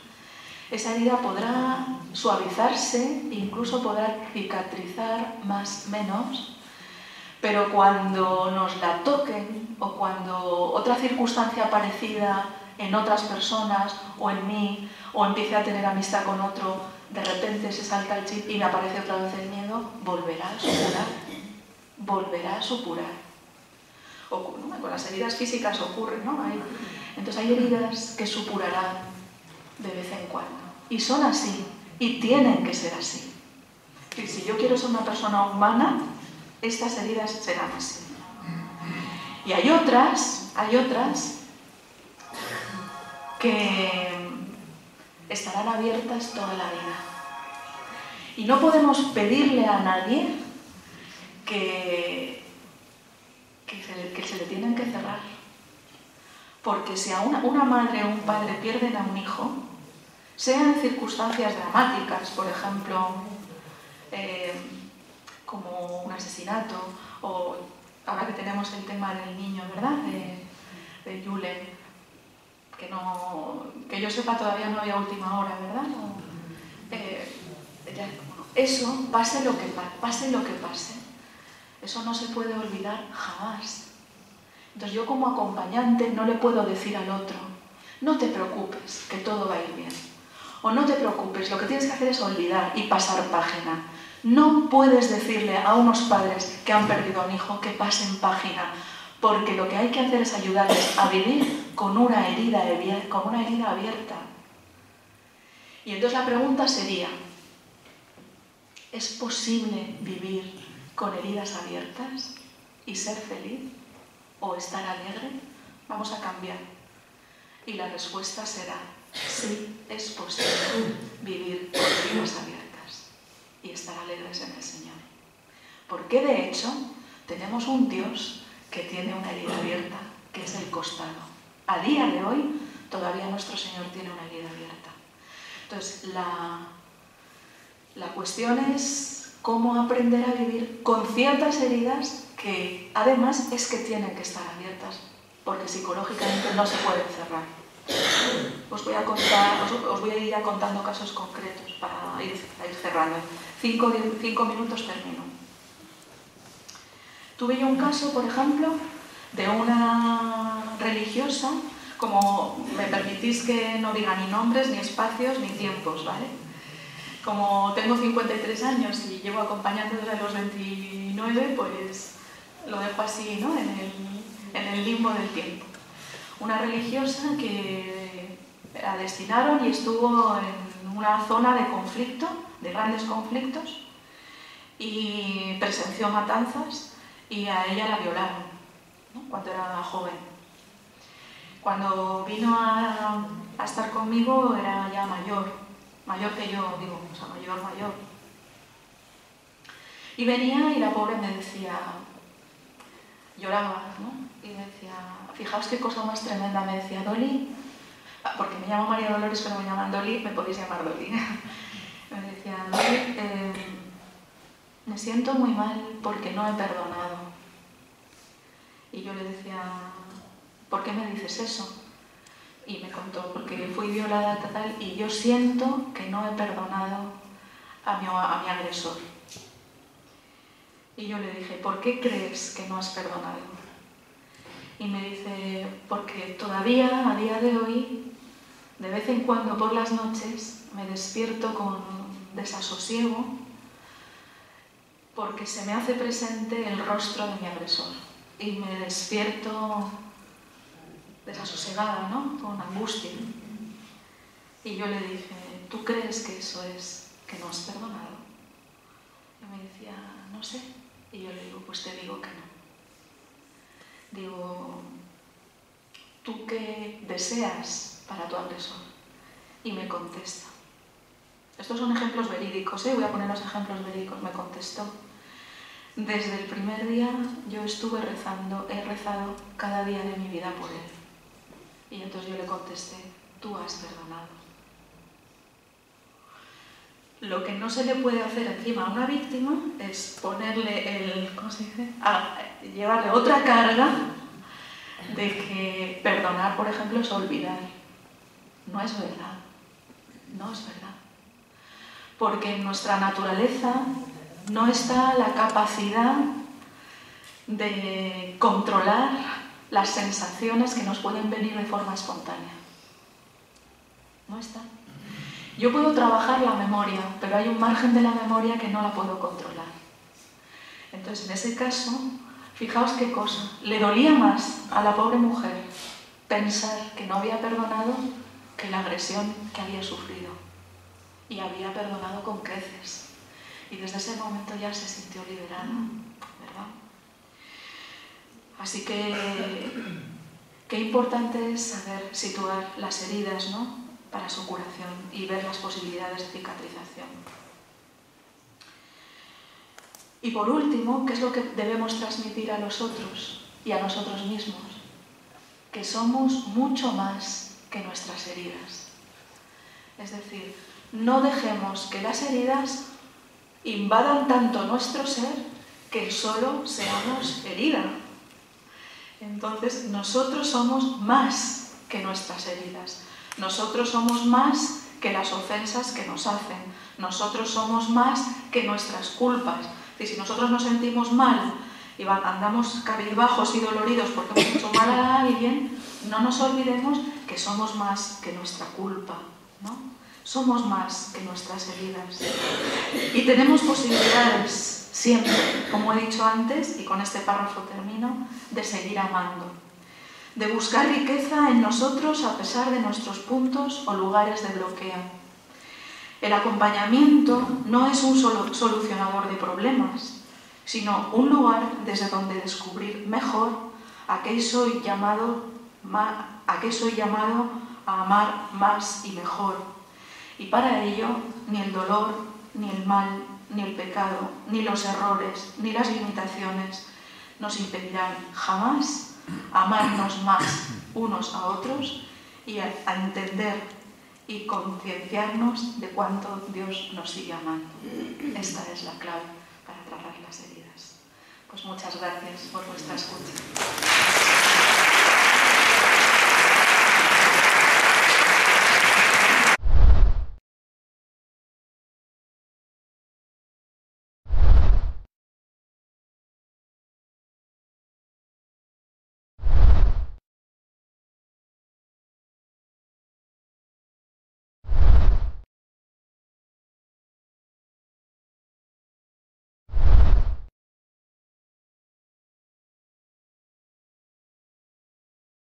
esa herida podrá suavizarse, incluso podrá cicatrizar más menos, pero cuando nos la toquen o cuando otra circunstancia parecida en otras personas o en mí, o empiece a tener amistad con otro, de repente se salta el chip y me aparece otra vez el miedo, volverá a supurar. Volverá a supurar. ¿No? Con las heridas físicas ocurre, ¿no? Entonces hay heridas que supurarán de vez en cuando. Y son así, y tienen que ser así. Y si yo quiero ser una persona humana, estas heridas serán así. Y hay otras que estarán abiertas toda la vida. Y no podemos pedirle a nadie que se le tienen que cerrar. Porque si a una madre o un padre pierden a un hijo, sean circunstancias dramáticas, por ejemplo, como un asesinato, o ahora que tenemos el tema del niño, ¿verdad?, de Julen, que yo sepa todavía no había última hora, ¿verdad? Eso, pase lo que pase, eso no se puede olvidar jamás. Entonces yo como acompañante no le puedo decir al otro: no te preocupes, que todo va a ir bien. O no te preocupes, lo que tienes que hacer es olvidar y pasar página. No puedes decirle a unos padres que han perdido a un hijo que pasen página, porque lo que hay que hacer es ayudarles a vivir con una herida abierta. Y entonces la pregunta sería: ¿es posible vivir con heridas abiertas y ser feliz o estar alegre? Vamos a cambiar. Y la respuesta será: sí, es posible vivir con heridas abiertas y estar alegres en el Señor. Porque de hecho tenemos un Dios que tiene una herida abierta, que es el costado. A día de hoy todavía nuestro Señor tiene una herida abierta. Entonces la cuestión es cómo aprender a vivir con ciertas heridas que además es que tienen que estar abiertas, porque psicológicamente no se pueden cerrar. Os voy a ir ya contando casos concretos para ir cerrando. 5 minutos termino. Tuve yo un caso, por ejemplo, de una religiosa, como me permitís que no diga ni nombres, ni espacios, ni tiempos, ¿vale? Como tengo 53 años y llevo acompañando desde los 29, pues lo dejo así, ¿no? En el limbo del tiempo. Una religiosa que la destinaron y estuvo en una zona de conflicto, de grandes conflictos, y presenció matanzas y a ella la violaron, ¿no? Cuando era joven. Cuando vino a estar conmigo era ya mayor que yo, digo, o sea, mayor. Y venía y la pobre me decía, lloraba, ¿no? Y me decía, fijaos qué cosa más tremenda, me decía, Doli, porque me llamo María Dolores, pero me llaman Doli, me podéis llamar Doli. Me decía, Doli, me siento muy mal porque no he perdonado. Y yo le decía, ¿por qué me dices eso? Y me contó, porque fui violada tal, y yo siento que no he perdonado a mi agresor. Y yo le dije, ¿por qué crees que no has perdonado? Y me dice, porque todavía, a día de hoy, de vez en cuando por las noches, me despierto con desasosiego, porque se me hace presente el rostro de mi agresor. Y me despierto desasosegada, ¿no? Con angustia. Y yo le dije, ¿tú crees que eso es que no has perdonado? Y me decía, no sé. Y yo le digo, pues te digo que no. Digo, ¿tú qué deseas para tu agresor? Y me contesta. Estos son ejemplos verídicos, ¿eh? Voy a poner los ejemplos verídicos. Me contestó. Desde el primer día yo estuve rezando, he rezado cada día de mi vida por él. Y entonces yo le contesté, tú has perdonado. Lo que no se le puede hacer encima a una víctima es ponerle ¿cómo se dice? Llevarle otra carga de que perdonar, por ejemplo, es olvidar. No es verdad. No es verdad. Porque en nuestra naturaleza no está la capacidad de controlar las sensaciones que nos pueden venir de forma espontánea. No está. Yo puedo trabajar la memoria, pero hay un margen de la memoria que no la puedo controlar. Entonces, en ese caso, fijaos qué cosa. Le dolía más a la pobre mujer pensar que no había perdonado que la agresión que había sufrido. Y había perdonado con creces. Y desde ese momento ya se sintió liberada, ¿verdad? Así que qué importante es saber situar las heridas, ¿no?, para su curación y ver las posibilidades de cicatrización. Y por último, ¿qué es lo que debemos transmitir a los otros y a nosotros mismos? Que somos mucho más que nuestras heridas. Es decir, no dejemos que las heridas invadan tanto nuestro ser que solo seamos herida. Entonces, nosotros somos más que nuestras heridas. Nosotros somos más que las ofensas que nos hacen. Nosotros somos más que nuestras culpas. Y si nosotros nos sentimos mal y andamos cabizbajos y doloridos porque hemos hecho mal a alguien, no nos olvidemos que somos más que nuestra culpa, ¿no? Somos más que nuestras heridas. Y tenemos posibilidades siempre, como he dicho antes, y con este párrafo termino, de seguir amando. De buscar riqueza en nosotros a pesar de nuestros puntos o lugares de bloqueo. El acompañamiento no es un solucionador de problemas, sino un lugar desde donde descubrir mejor a qué soy llamado a amar más y mejor. Y para ello, ni el dolor, ni el mal, ni el pecado, ni los errores, ni las limitaciones nos impedirán jamás amarnos más unos a otros y a entender y concienciarnos de cuánto Dios nos sigue amando. Esta es la clave para tratar las heridas. Pues muchas gracias por vuestra escucha.